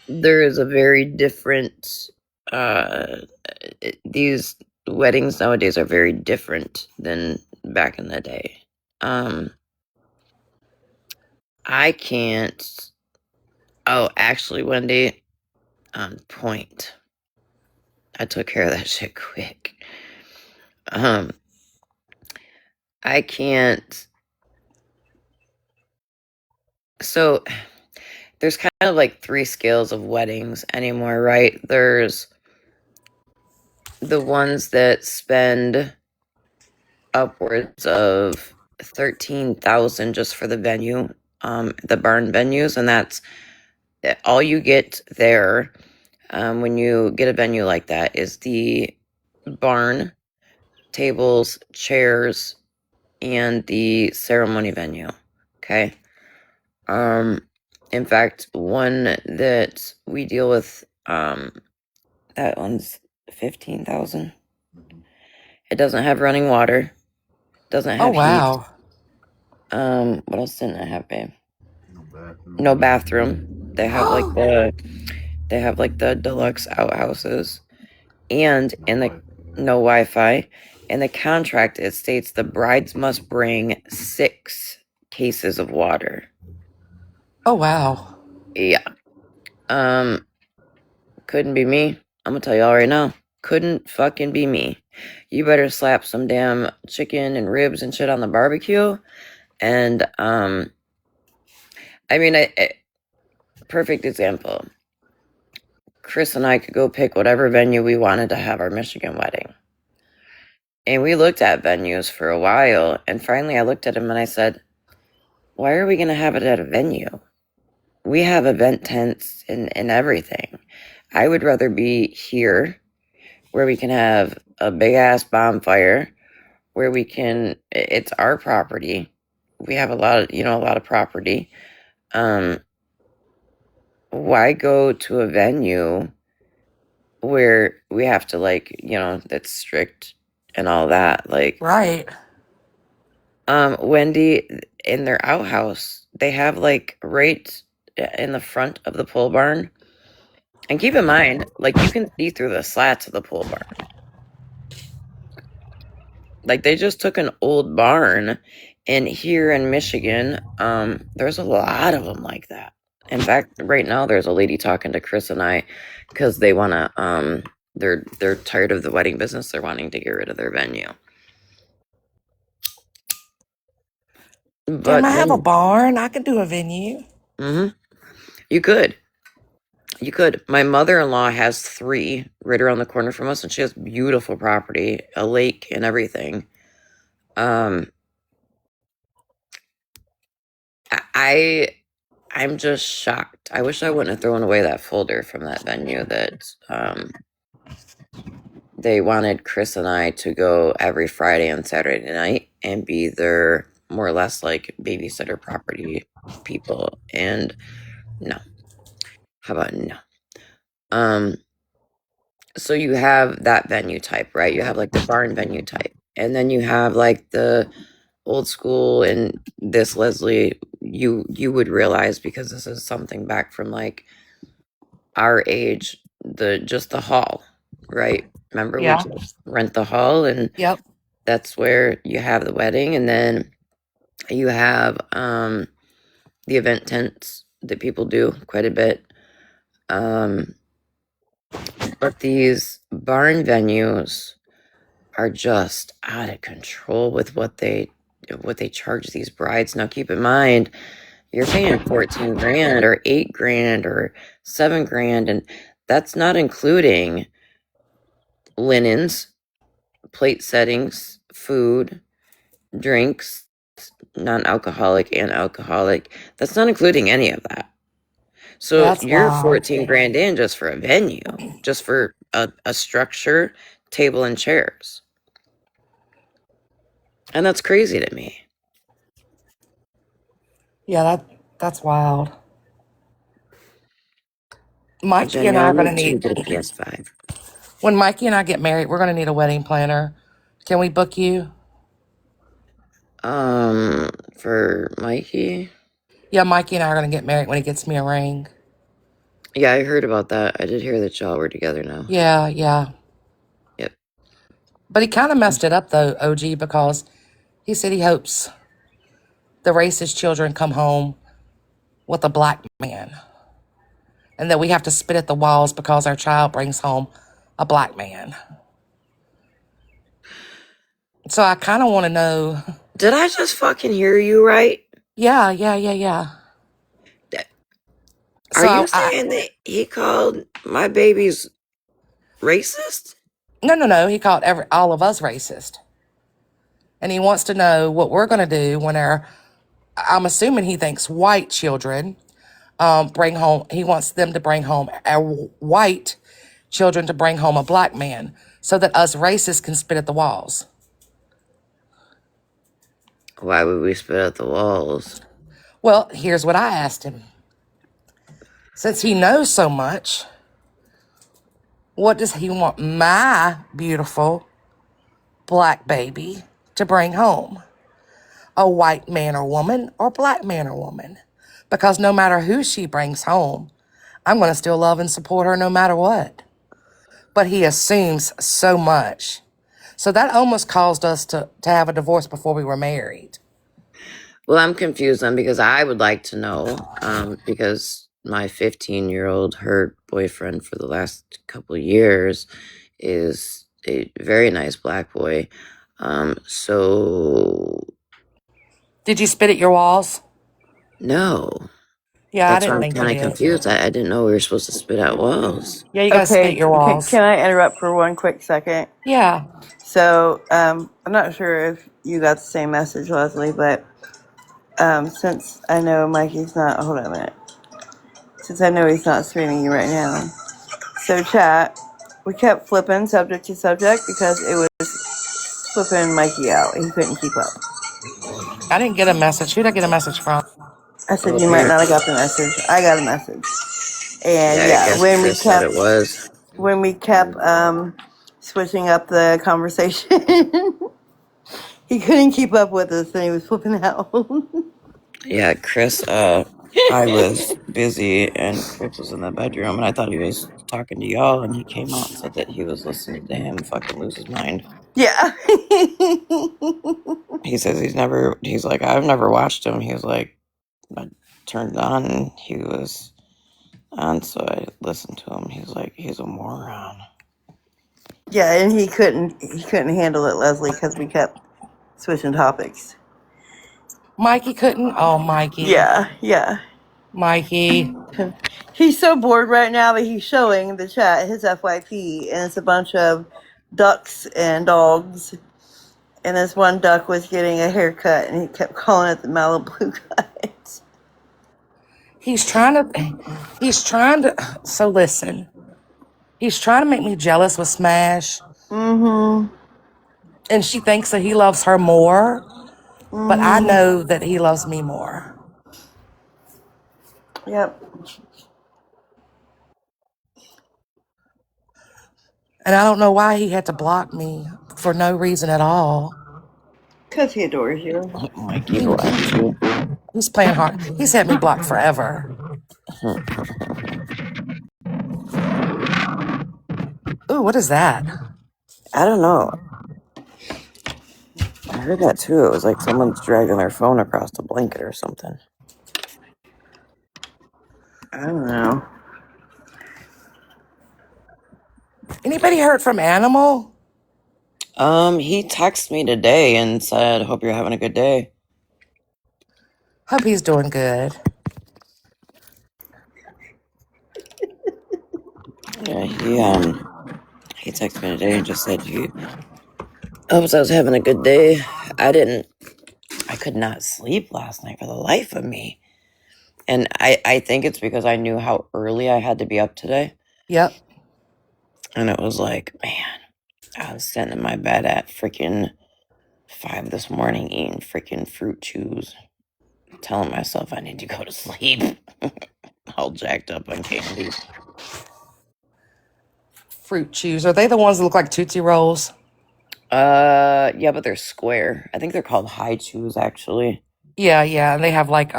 there is a very different. These weddings nowadays are very different than back in the day. I can't. Oh, actually, Wendy, on point. I took care of that shit quick. I can't. So there's kind of like 3 scales of weddings anymore, right? There's the ones that spend upwards of 13,000 just for the venue, the barn venues, and that's all you get there. When you get a venue like that is the barn, tables, chairs, and the ceremony venue. Okay. In fact, one that we deal with, that one's 15,000. It doesn't have running water. Doesn't have Oh, wow. heat. What else didn't it have, babe? No bathroom. They have like the deluxe outhouses, and in the no Wi-Fi. In the contract, it states the brides must bring 6 cases of water. Oh, wow. Yeah. Couldn't be me. I'm gonna tell y'all right now. Couldn't fucking be me. You better slap some damn chicken and ribs and shit on the barbecue. And, I mean, perfect example. Chris and I could go pick whatever venue we wanted to have our Michigan wedding. And we looked at venues for a while. And finally, I looked at him and I said, why are we going to have it at a venue? We have event tents and everything. I would rather be here where we can have a big ass bonfire, where we can, it's our property. We have a lot of property. Why go to a venue where we have to that's strict and all that? Like, Right. Wendy, in their outhouse, they have like right in the front of the pole barn. And keep in mind, like you can see through the slats of the pole barn. Like they just took an old barn, and here in Michigan, there's a lot of them like that. In fact, right now there's a lady talking to Chris and I because they want to. They're tired of the wedding business. They're wanting to get rid of their venue. Damn, But I have a then, barn. I could do a venue. you could. You could. My mother-in-law has 3 right around the corner from us, and she has beautiful property, a lake, and everything. I'm just shocked. I wish I wouldn't have thrown away that folder from that venue that they wanted Chris and I to go every Friday and Saturday night and be their more or less like babysitter property people. And no. How about no? So you have that venue type, right? You have like the barn venue type. And then you have like the old school, and this, Leslie, you would realize because this is something back from like our age, just the hall, right? Remember we Yeah. just rent the hall, and Yep. that's where you have the wedding, and then you have the event tents that people do quite a bit. But these barn venues are just out of control with what they charge these brides. Now keep in mind, you're paying 14 grand or 8 grand or 7 grand, and that's not including linens, plate settings, food, drinks, non-alcoholic and alcoholic. That's not including any of that. So That's you're wild. 14 grand in just for a venue, just for a structure, table and chairs. And that's crazy to me. Yeah, that's wild. Mikey Jenny, and I I are going to need to need, get a PS5. when Mikey and I get married, we're going to need a wedding planner. Can we book you? For Mikey? Yeah, Mikey and I are going to get married when he gets me a ring. Yeah, I heard about that. I did hear that y'all were together now. Yeah, yeah. Yep. But he kind of messed it up, though, OG, because he said he hopes the racist children come home with a black man. And that we have to spit at the walls because our child brings home a black man. So I kind of want to know. Did I just fucking hear you right? Yeah. Are So you saying that he called my babies racist? No. He called all of us racist. And he wants to know what we're going to do when I'm assuming he thinks white children bring home, he wants them to bring home our white children to bring home a black man so that us racists can spit at the walls. Why would we spit at the walls? Well, here's what I asked him. Since he knows so much, what does he want my beautiful black baby to bring home? A white man or woman or black man or woman? Because no matter who she brings home, I'm going to still love and support her no matter what. But he assumes so much. So that almost caused us to have a divorce before we were married. Well, I'm confused then because I would like to know, because my 15-year-old, her boyfriend for the last couple of years is a very nice black boy. So... Did you spit at your walls? No. Yeah, That's I why didn't I'm think kind you of did. confused. I didn't know we were supposed to spit out walls. Yeah, you gotta spit at your walls. Can I interrupt for one quick second? Yeah. So, I'm not sure if you got the same message, Leslie, but since I know Mikey's not, hold on a minute. Since I know he's not streaming you right now. So, chat, we kept flipping subject to subject because it was flipping Mikey out. He couldn't keep up. I didn't get a message. Who'd I get a message from? I said you might not have got the message. I got a message. And I guess when Chris said it was. when we kept switching up the conversation, he couldn't keep up with us and he was flipping out. Yeah, Chris, I was busy and Chris was in the bedroom and I thought he was talking to y'all and he came out and said that he was listening to him fucking lose his mind. Yeah. He says he's like, I've never watched him. He was like, turned on and he was on, so I listened to him. He's like, he's a moron. Yeah, and he couldn't handle it, Leslie, because we kept switching topics. Mikey couldn't? Oh, Mikey. Yeah. Mikey. He's so bored right now that he's showing the chat his FYP, and it's a bunch of ducks and dogs. And this one duck was getting a haircut, and he kept calling it the Malibu cut. He's trying to, so listen. He's trying to make me jealous with Smash. Mm-hmm. And she thinks that he loves her more. But I know that he loves me more. Yep. And I don't know why he had to block me for no reason at all. Because he adores you. Mikey blocked you. He's playing hard. He's had me blocked forever. Ooh, what is that? I don't know. I heard that too. It was like someone's dragging their phone across the blanket or something. I don't know. Anybody heard from Animal? He texted me today and said, "Hope you're having a good day." Hope he's doing good. Yeah, he texted me today and just said he hopes I was having a good day. I could not sleep last night for the life of me. And I think it's because I knew how early I had to be up today. Yep. And it was like, man, I was sitting in my bed at freaking 5 this morning eating freaking fruit chews, telling myself I need to go to sleep. All jacked up on candy. Fruit chews. Are they the ones that look like Tootsie Rolls? Yeah, but they're square. I think they're called high chews, actually. Yeah. And they have like,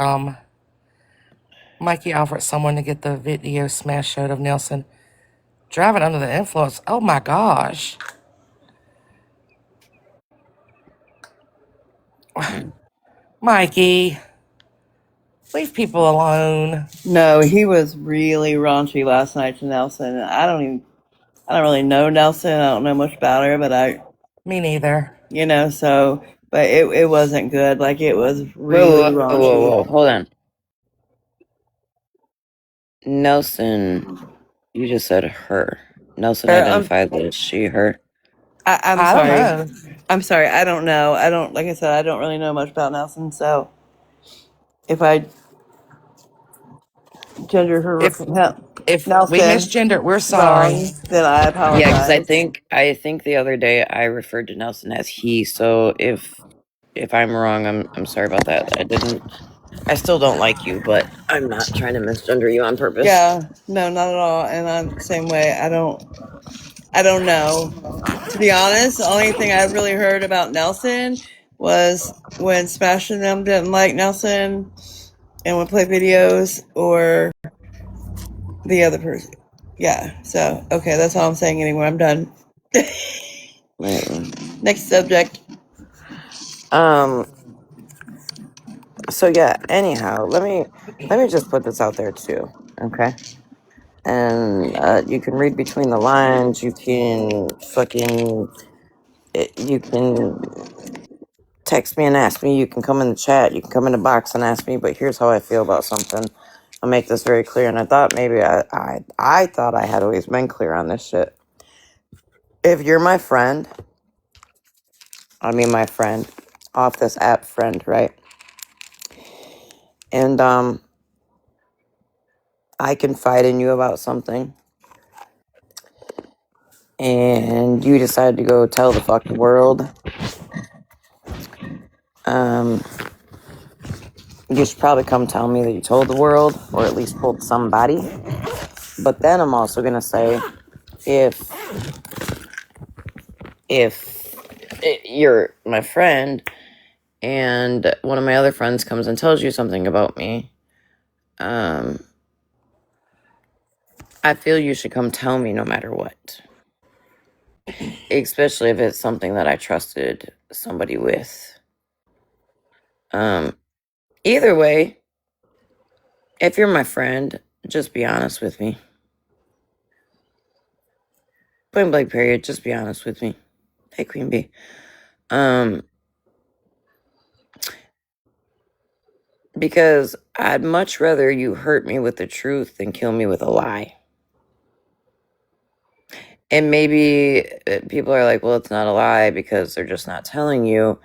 Mikey offered someone to get the video Smash showed of Nelson driving under the influence. Oh my gosh. Mikey, leave people alone. No, he was really raunchy last night to Nelson. I don't really know Nelson. I don't know much about her, but Me neither. but it wasn't good. Like, it was really raunchy. Whoa, hold on. Nelson, you just said her. Nelson identified that it's she, her. I'm I sorry. don't know. I'm sorry. I don't know. Like I said, I don't really know much about Nelson. So if I gender her, If Nelson, we misgendered, we're sorry. wrong, then I apologize. Yeah, because I think the other day I referred to Nelson as he. So if I'm wrong, I'm sorry about that. I still don't like you, but I'm not trying to misgender you on purpose. Yeah, no, not at all. And I'm the same way. I don't know. To be honest, the only thing I really heard about Nelson was when Smash and them didn't like Nelson and would play videos, or the other person. Yeah, so, okay, that's all I'm saying anymore. I'm done. Next subject. So yeah, anyhow, let me just put this out there too, okay? And you can read between the lines, you can text me and ask me, you can come in the chat, you can come in the box and ask me, but here's how I feel about something. I'll make this very clear, and I thought maybe I thought I had always been clear on this shit. If you're my friend, off this app friend, right? And I confide in you about something, and you decide to go tell the fucking world, you should probably come tell me that you told the world, or at least told somebody. But then I'm also gonna say, if you're my friend and one of my other friends comes and tells you something about me, I feel you should come tell me no matter what. Especially if it's something that I trusted somebody with. Either way, If you're my friend, just be honest with me. Point blank period, just be honest with me. Hey, Queen Bee. Because I'd much rather you hurt me with the truth than kill me with a lie. And maybe people are like, well, it's not a lie because they're just not telling you.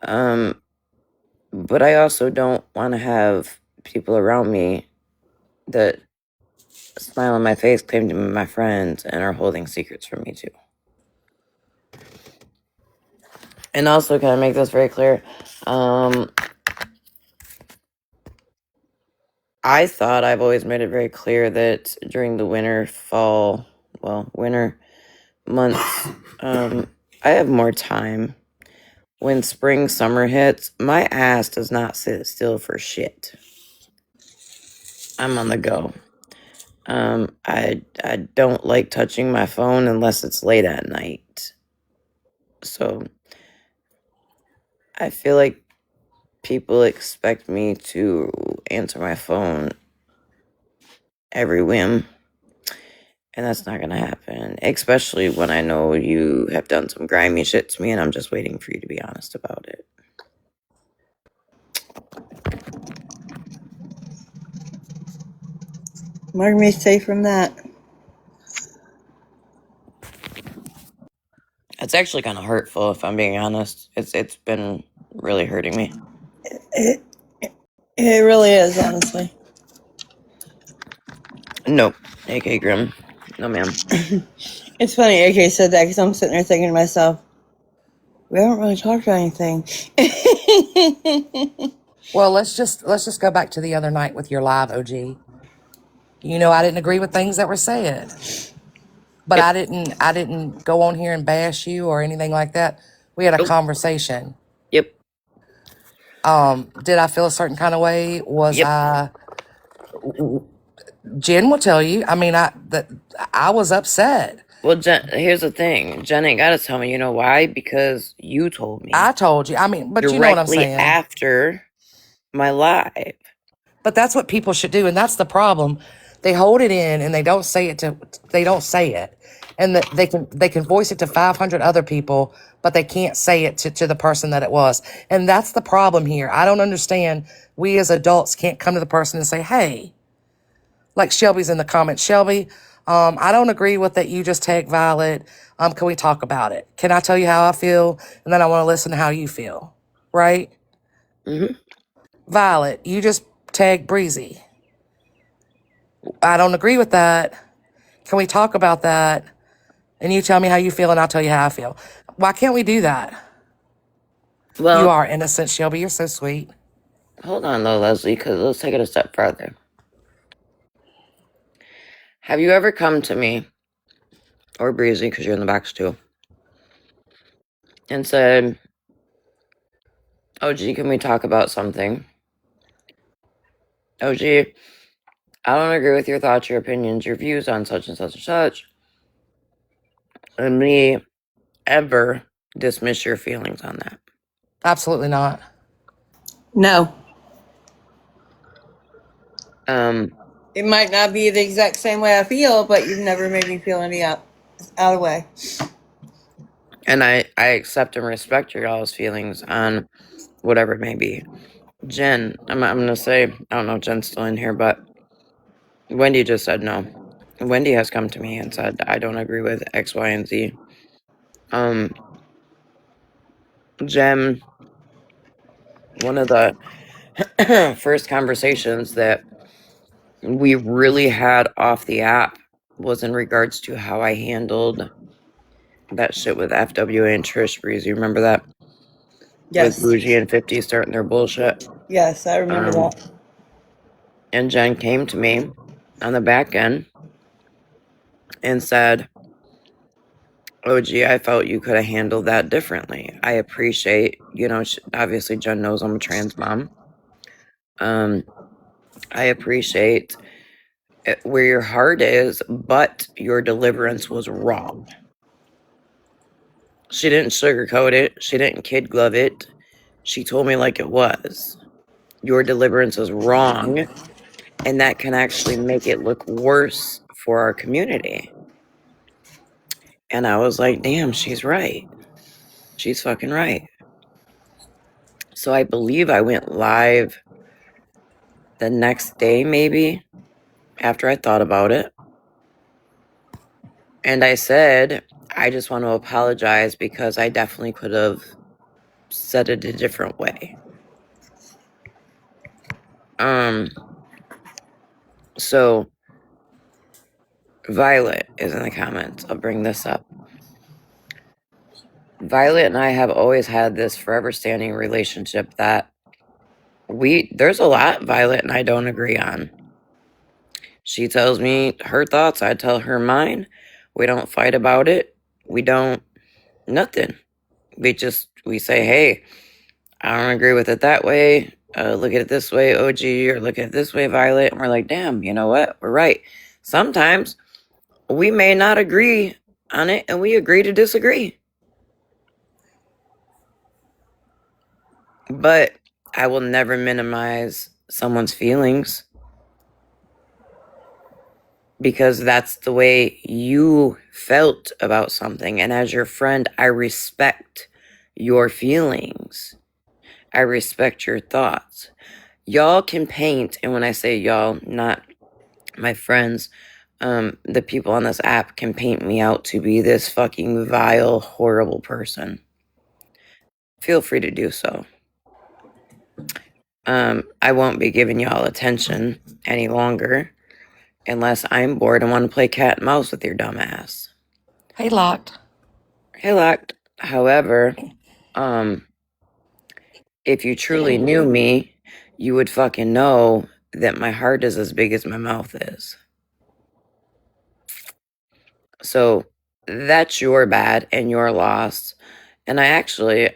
But I also don't want to have people around me that smile on my face, claim to be my friends, and are holding secrets from me too. And also, can I make this very clear? I thought I've always made it very clear that during the winter months, I have more time. When spring, summer hits, my ass does not sit still for shit. I'm on the go. I don't like touching my phone unless it's late at night. So I feel like people expect me to answer my phone every whim. And that's not going to happen, especially when I know you have done some grimy shit to me and I'm just waiting for you to be honest about it. Mark me safe from that. It's actually kind of hurtful, if I'm being honest. It's been really hurting me. It really is, honestly. Nope. AK Grim. No, ma'am. It's funny AK said that because I'm sitting there thinking to myself, we haven't really talked about anything. Well, let's just go back to the other night with your live, OG. You know, I didn't agree with things that were said, but I didn't go on here and bash you or anything like that. We had a conversation. Yep. Did I feel a certain kind of way? Was Yep. Jen will tell you. I mean, I was upset. Well, Jen, here's the thing. Jen ain't got to tell me. You know why? Because you told me. I told you. I mean, but you know what I'm saying. After my live. But that's what people should do, and that's the problem. They hold it in and they don't say it, and they can voice it to 500 other people, but they can't say it to the person that it was, and that's the problem here. I don't understand. We as adults can't come to the person and say, "Hey," like Shelby's in the comments. Shelby, I don't agree with that. You just tagged Violet. Can we talk about it? Can I tell you how I feel, and then I want to listen to how you feel, right? Mm-hmm. Violet, you just tagged Breezy. I don't agree with that. Can we talk about that? And you tell me how you feel and I'll tell you how I feel. Why can't we do that? Well, you are innocent, Shelby. You're so sweet. Hold on, though, Leslie, because let's take it a step further. Have you ever come to me, or Breezy, because you're in the box too, and said, "Oh, gee, can we talk about something? Oh, gee, I don't agree with your thoughts, your opinions, your views on such and such and such," and me ever dismiss your feelings on that? Absolutely not. No. It might not be the exact same way I feel, but you've never made me feel any out of way. And I accept and respect your all's feelings on whatever it may be. Jen, I'm going to say, I don't know if Jen's still in here, but Wendy just said no. Wendy has come to me and said, I don't agree with X, Y, and Z. Jen, one of the first conversations that we really had off the app was in regards to how I handled that shit with FWA and Trish Breeze. You remember that? Yes. With Bougie and 50 starting their bullshit. Yes, I remember that. And Jen came to me on the back end and said, "Oh, gee, I felt you could have handled that differently. I appreciate, obviously Jen knows I'm a trans mom. I appreciate where your heart is, but your deliverance was wrong." She didn't sugarcoat it. She didn't kid glove it. She told me like it was. Your deliverance is wrong. And that can actually make it look worse for our community. And I was like, damn, she's right. She's fucking right. So I believe I went live the next day, maybe, after I thought about it. And I said, I just want to apologize because I definitely could have said it a different way. So Violet is in the comments. I'll bring this up. Violet and I have always had this forever standing relationship that there's a lot Violet and I don't agree on. She tells me her thoughts, I tell her mine. We don't fight about it. We don't, nothing. We say, hey, I don't agree with it that way. Look at it this way, OG, or look at it this way, Violet. And we're like, damn, you know what? We're right. Sometimes we may not agree on it and we agree to disagree. But I will never minimize someone's feelings because that's the way you felt about something. And as your friend, I respect your feelings. I respect your thoughts. Y'all can paint, and when I say y'all, not my friends, the people on this app can paint me out to be this fucking vile, horrible person. Feel free to do so. I won't be giving y'all attention any longer unless I'm bored and want to play cat and mouse with your dumb ass. Hey, Locked. Hey, Locked. However, if you truly knew me, you would fucking know that my heart is as big as my mouth is. So that's your bad and your loss. And I actually,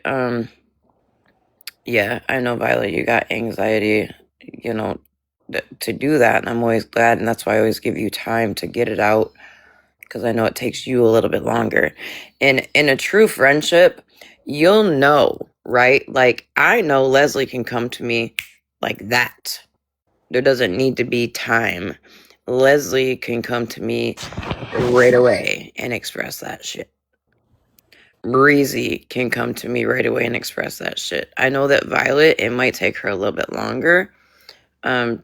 yeah, I know, Violet, you got anxiety, you know, to do that. And I'm always glad. And that's why I always give you time to get it out because I know it takes you a little bit longer. And in a true friendship, you'll know, right? Like, I know Leslie can come to me like that. There doesn't need to be time. Leslie can come to me right away and express that shit. Breezy can come to me right away and express that shit. I know that Violet, it might take her a little bit longer,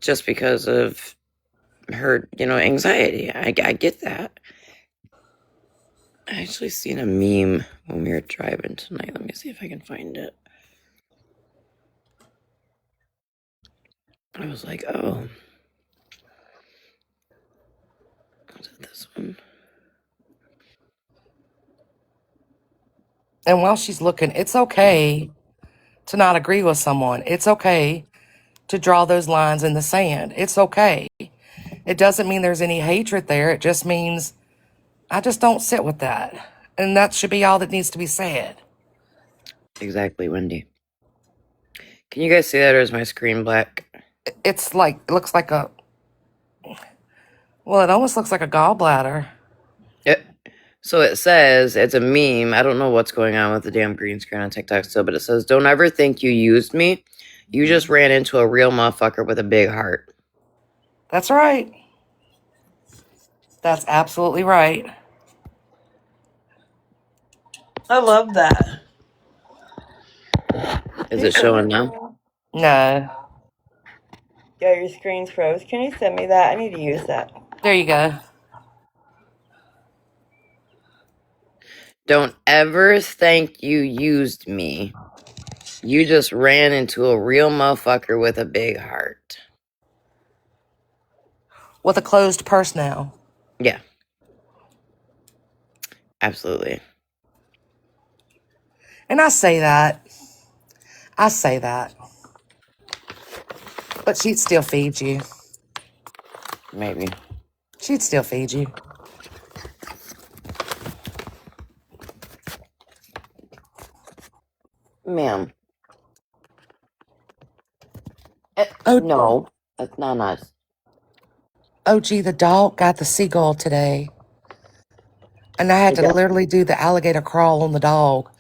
just because of her, anxiety. I get that. I actually seen a meme when we were driving tonight. Let me see if I can find it. I was like, oh. Was it this one? And while she's looking, it's okay to not agree with someone. It's okay to draw those lines in the sand. It's okay. It doesn't mean there's any hatred there. It just means I just don't sit with that. And that should be all that needs to be said. Exactly, Wendy. Can you guys see that, or is my screen black? It's like, it looks like it almost looks like a gallbladder. So it says, it's a meme. I don't know what's going on with the damn green screen on TikTok still, but it says, don't ever think you used me. You just ran into a real motherfucker with a big heart. That's right. That's absolutely right. I love that. Is it showing now? No. Yeah, your screen's froze. Can you send me that? I need to use that. There you go. Don't ever think you used me. You just ran into a real motherfucker with a big heart. With a closed purse now. Yeah. Absolutely. And I say that. But she'd still feed you. Maybe. She'd still feed you. Ma'am. Oh, No, that's not us. Oh, gee, the dog got the seagull today. And I had to literally do the alligator crawl on the dog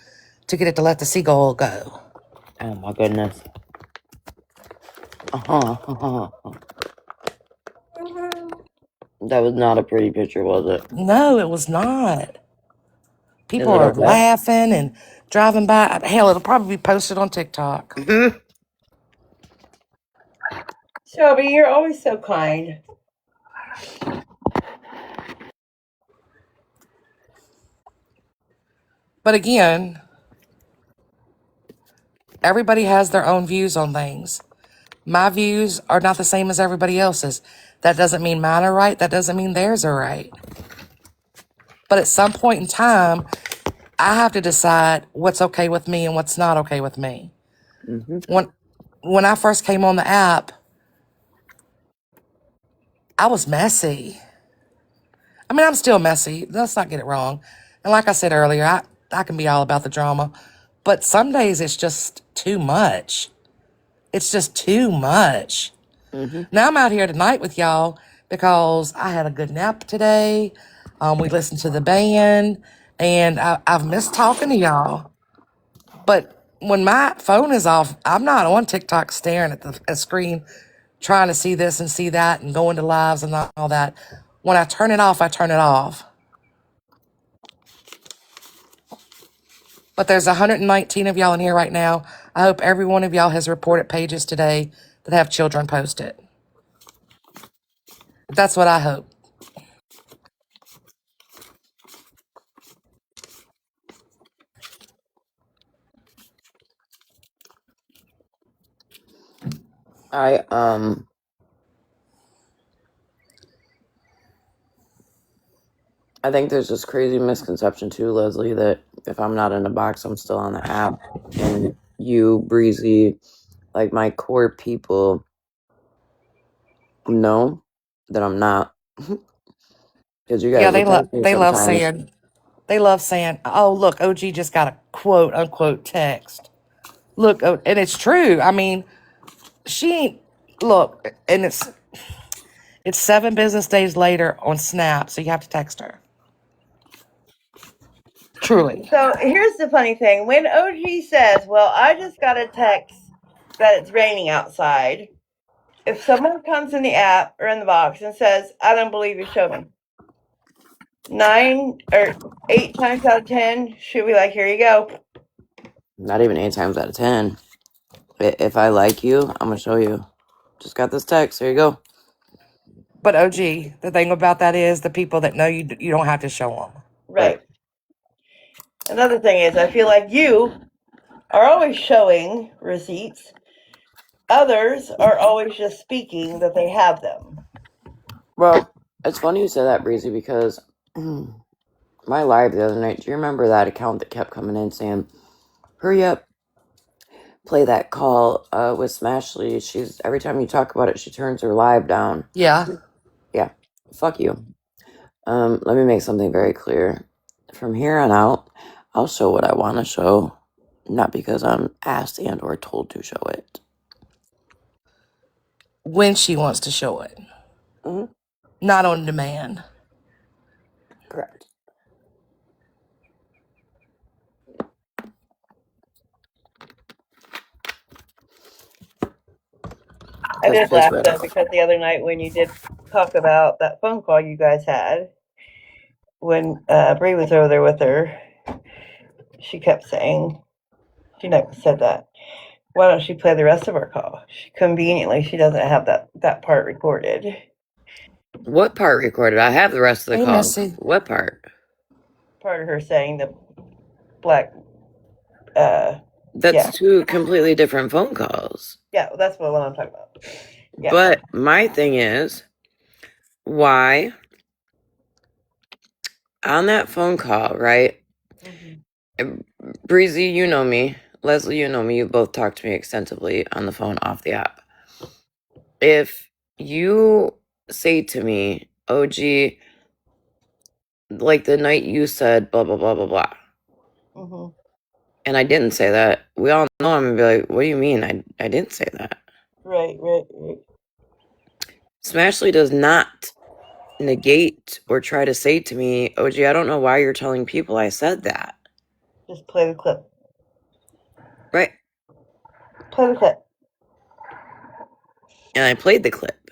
to get it to let the seagull go. Oh, my goodness. That was not a pretty picture, was it? No, it was not. People Is it are okay? laughing and driving by. Hell, it'll probably be posted on TikTok. Shelby, you're always so kind. But again, everybody has their own views on things. My views are not the same as everybody else's. That doesn't mean mine are right. That doesn't mean theirs are right. But at some point in time, I have to decide what's okay with me and what's not okay with me. When I first came on the app, I was messy. I mean, I'm still messy. Let's not get it wrong. And like I said earlier, I can be all about the drama. But some days it's just too much. It's just too much. Now I'm out here tonight with y'all because I had a good nap today. We listened to the band, and I've missed talking to y'all. But when my phone is off, I'm not on TikTok staring at the screen, trying to see this and see that and going to lives and all that. When I turn it off, I turn it off. But there's 119 of y'all in here right now. I hope every one of y'all has reported pages today that have children posted. That's what I hope. I think there's this crazy misconception too, Leslie, that if I'm not in a box, I'm still on the app. And you, Breezy, like my core people know that I'm not. Because you guys Yeah, will text me they love sometimes. saying, "Oh, look, OG just got a quote unquote text." Look, and it's true. I mean, she ain't look, and it's 7 business days later on Snap, so you have to text her. Truly. So here's the funny thing. When OG says, well, I just got a text that it's raining outside, if someone comes in the app or in the box and says, I don't believe you, show me, 9 or 8 times out of 10, she'll be like, here you go. Not even 8 times out of 10. If I like you, I'm going to show you. Just got this text. There you go. But OG, the thing about that is the people that know you, you don't have to show them. Right. Another thing is, I feel like you are always showing receipts. Others are always just speaking that they have them. Well, it's funny you said that, Breezy, because my live the other night, do you remember that account that kept coming in saying, hurry up, play that call with Smashley? She's, every time you talk about it, she turns her live down. Yeah. Yeah. Fuck you. Let me make something very clear. From here on out, I'll show what I want to show, not because I'm asked and or told to show it. When she wants to show it. Not on demand. Correct. I did laugh though, because the other night when you did talk about that phone call you guys had, when Bree was over there with her, she kept saying, she never said that. Why don't she play the rest of our call? Conveniently, she doesn't have that part recorded. What part recorded? I have the rest of the call. Missy. What part? Part of her saying the black. That's 2 completely different phone calls. Yeah, that's what I'm talking about. Yeah. But my thing is, why on that phone call, right? Breezy, you know me. Leslie, you know me. You both talked to me extensively on the phone off the app. If you say to me, OG, like the night you said blah, blah, blah, blah, blah, and I didn't say that, we all know I'm going to be like, what do you mean? I didn't say that. Right. Smashley does not negate or try to say to me, OG, I don't know why you're telling people I said that. Just play the clip. Right. Play the clip. And I played the clip.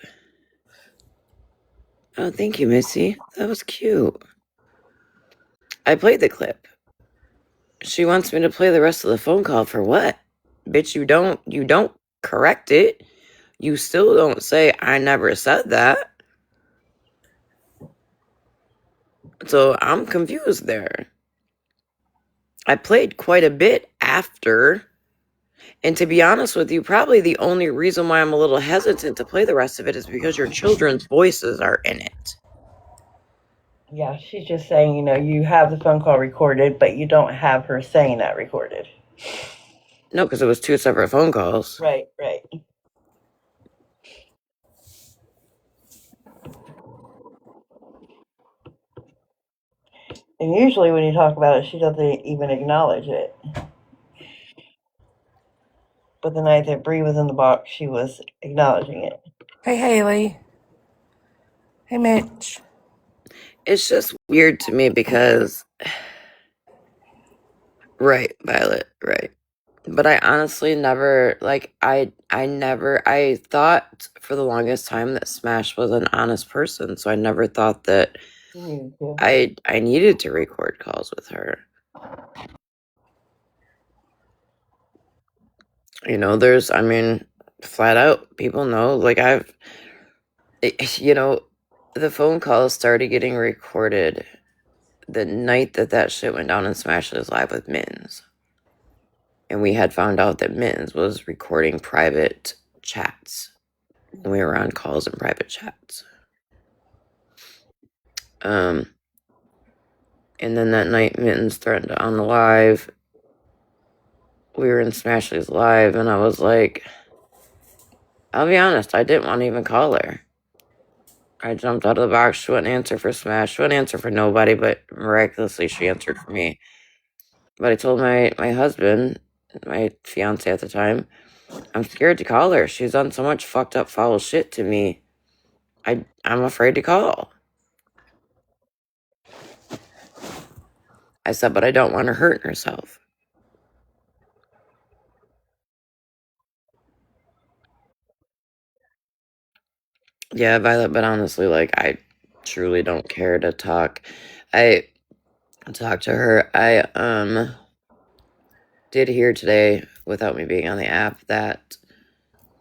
Oh, thank you, Missy. That was cute. I played the clip. She wants me to play the rest of the phone call for what? Bitch, you don't correct it. You still don't say I never said that. So I'm confused there. I played quite a bit after. And to be honest with you, probably the only reason why I'm a little hesitant to play the rest of it is because your children's voices are in it. Yeah, she's just saying, you have the phone call recorded, but you don't have her saying that recorded. No, because it was 2 separate phone calls. Right. And usually when you talk about it, she doesn't even acknowledge it. But the night that Bree was in the box, she was acknowledging it. Hey, Haley. Hey, Mitch. It's just weird to me because... Right, Violet, right. But I honestly never, I thought for the longest time that Smash was an honest person, so I never thought that I needed to record calls with her. Flat out, people know, the phone calls started getting recorded the night that shit went down in Smash's Live with Mins. And we had found out that Mins was recording private chats. We were on calls and private chats. And then that night, Mittens threatened on the live. We were in Smash's Live, and I was like, I'll be honest, I didn't want to even call her. I jumped out of the box. She wouldn't answer for Smash. She wouldn't answer for nobody, but miraculously, she answered for me. But I told my husband, my fiance at the time, I'm scared to call her. She's done so much fucked up, foul shit to me. I'm afraid to call. I said, but I don't want her hurting herself. Yeah, Violet, but honestly, I truly don't care to talk. I talked to her. I did hear today, without me being on the app, that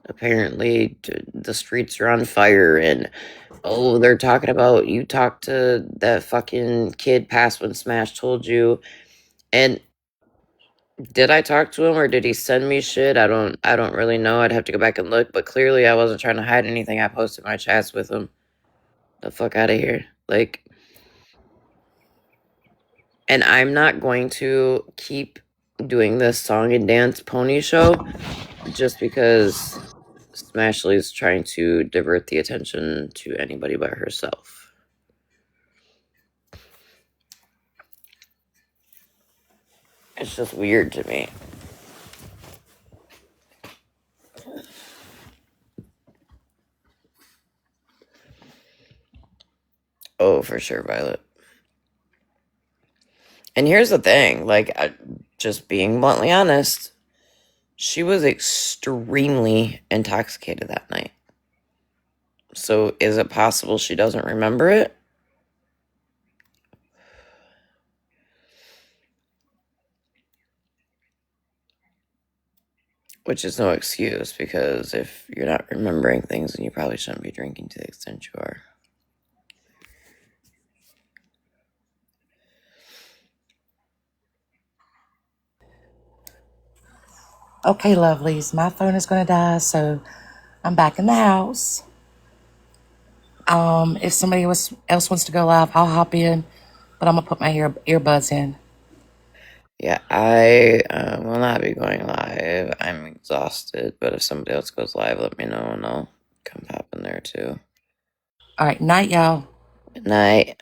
apparently the streets are on fire, and they're talking about you talked to that fucking kid past when Smash told you. And did I talk to him, or did he send me shit? I don't really know. I'd have to go back and look, but clearly I wasn't trying to hide anything. I posted my chats with him. The fuck out of here. And I'm not going to keep doing this song and dance pony show just because Smashley's trying to divert the attention to anybody but herself. It's just weird to me. Oh, for sure, Violet. And here's the thing, just being bluntly honest, she was extremely intoxicated that night. So is it possible she doesn't remember it? Which is no excuse, because if you're not remembering things, then you probably shouldn't be drinking to the extent you are. Okay, lovelies. My phone is going to die, so I'm back in the house. If somebody else wants to go live, I'll hop in, but I'm going to put my earbuds in. Yeah, I will not be going live. I'm exhausted, but if somebody else goes live, let me know and I'll come pop in there too. All right, night, y'all. Good night.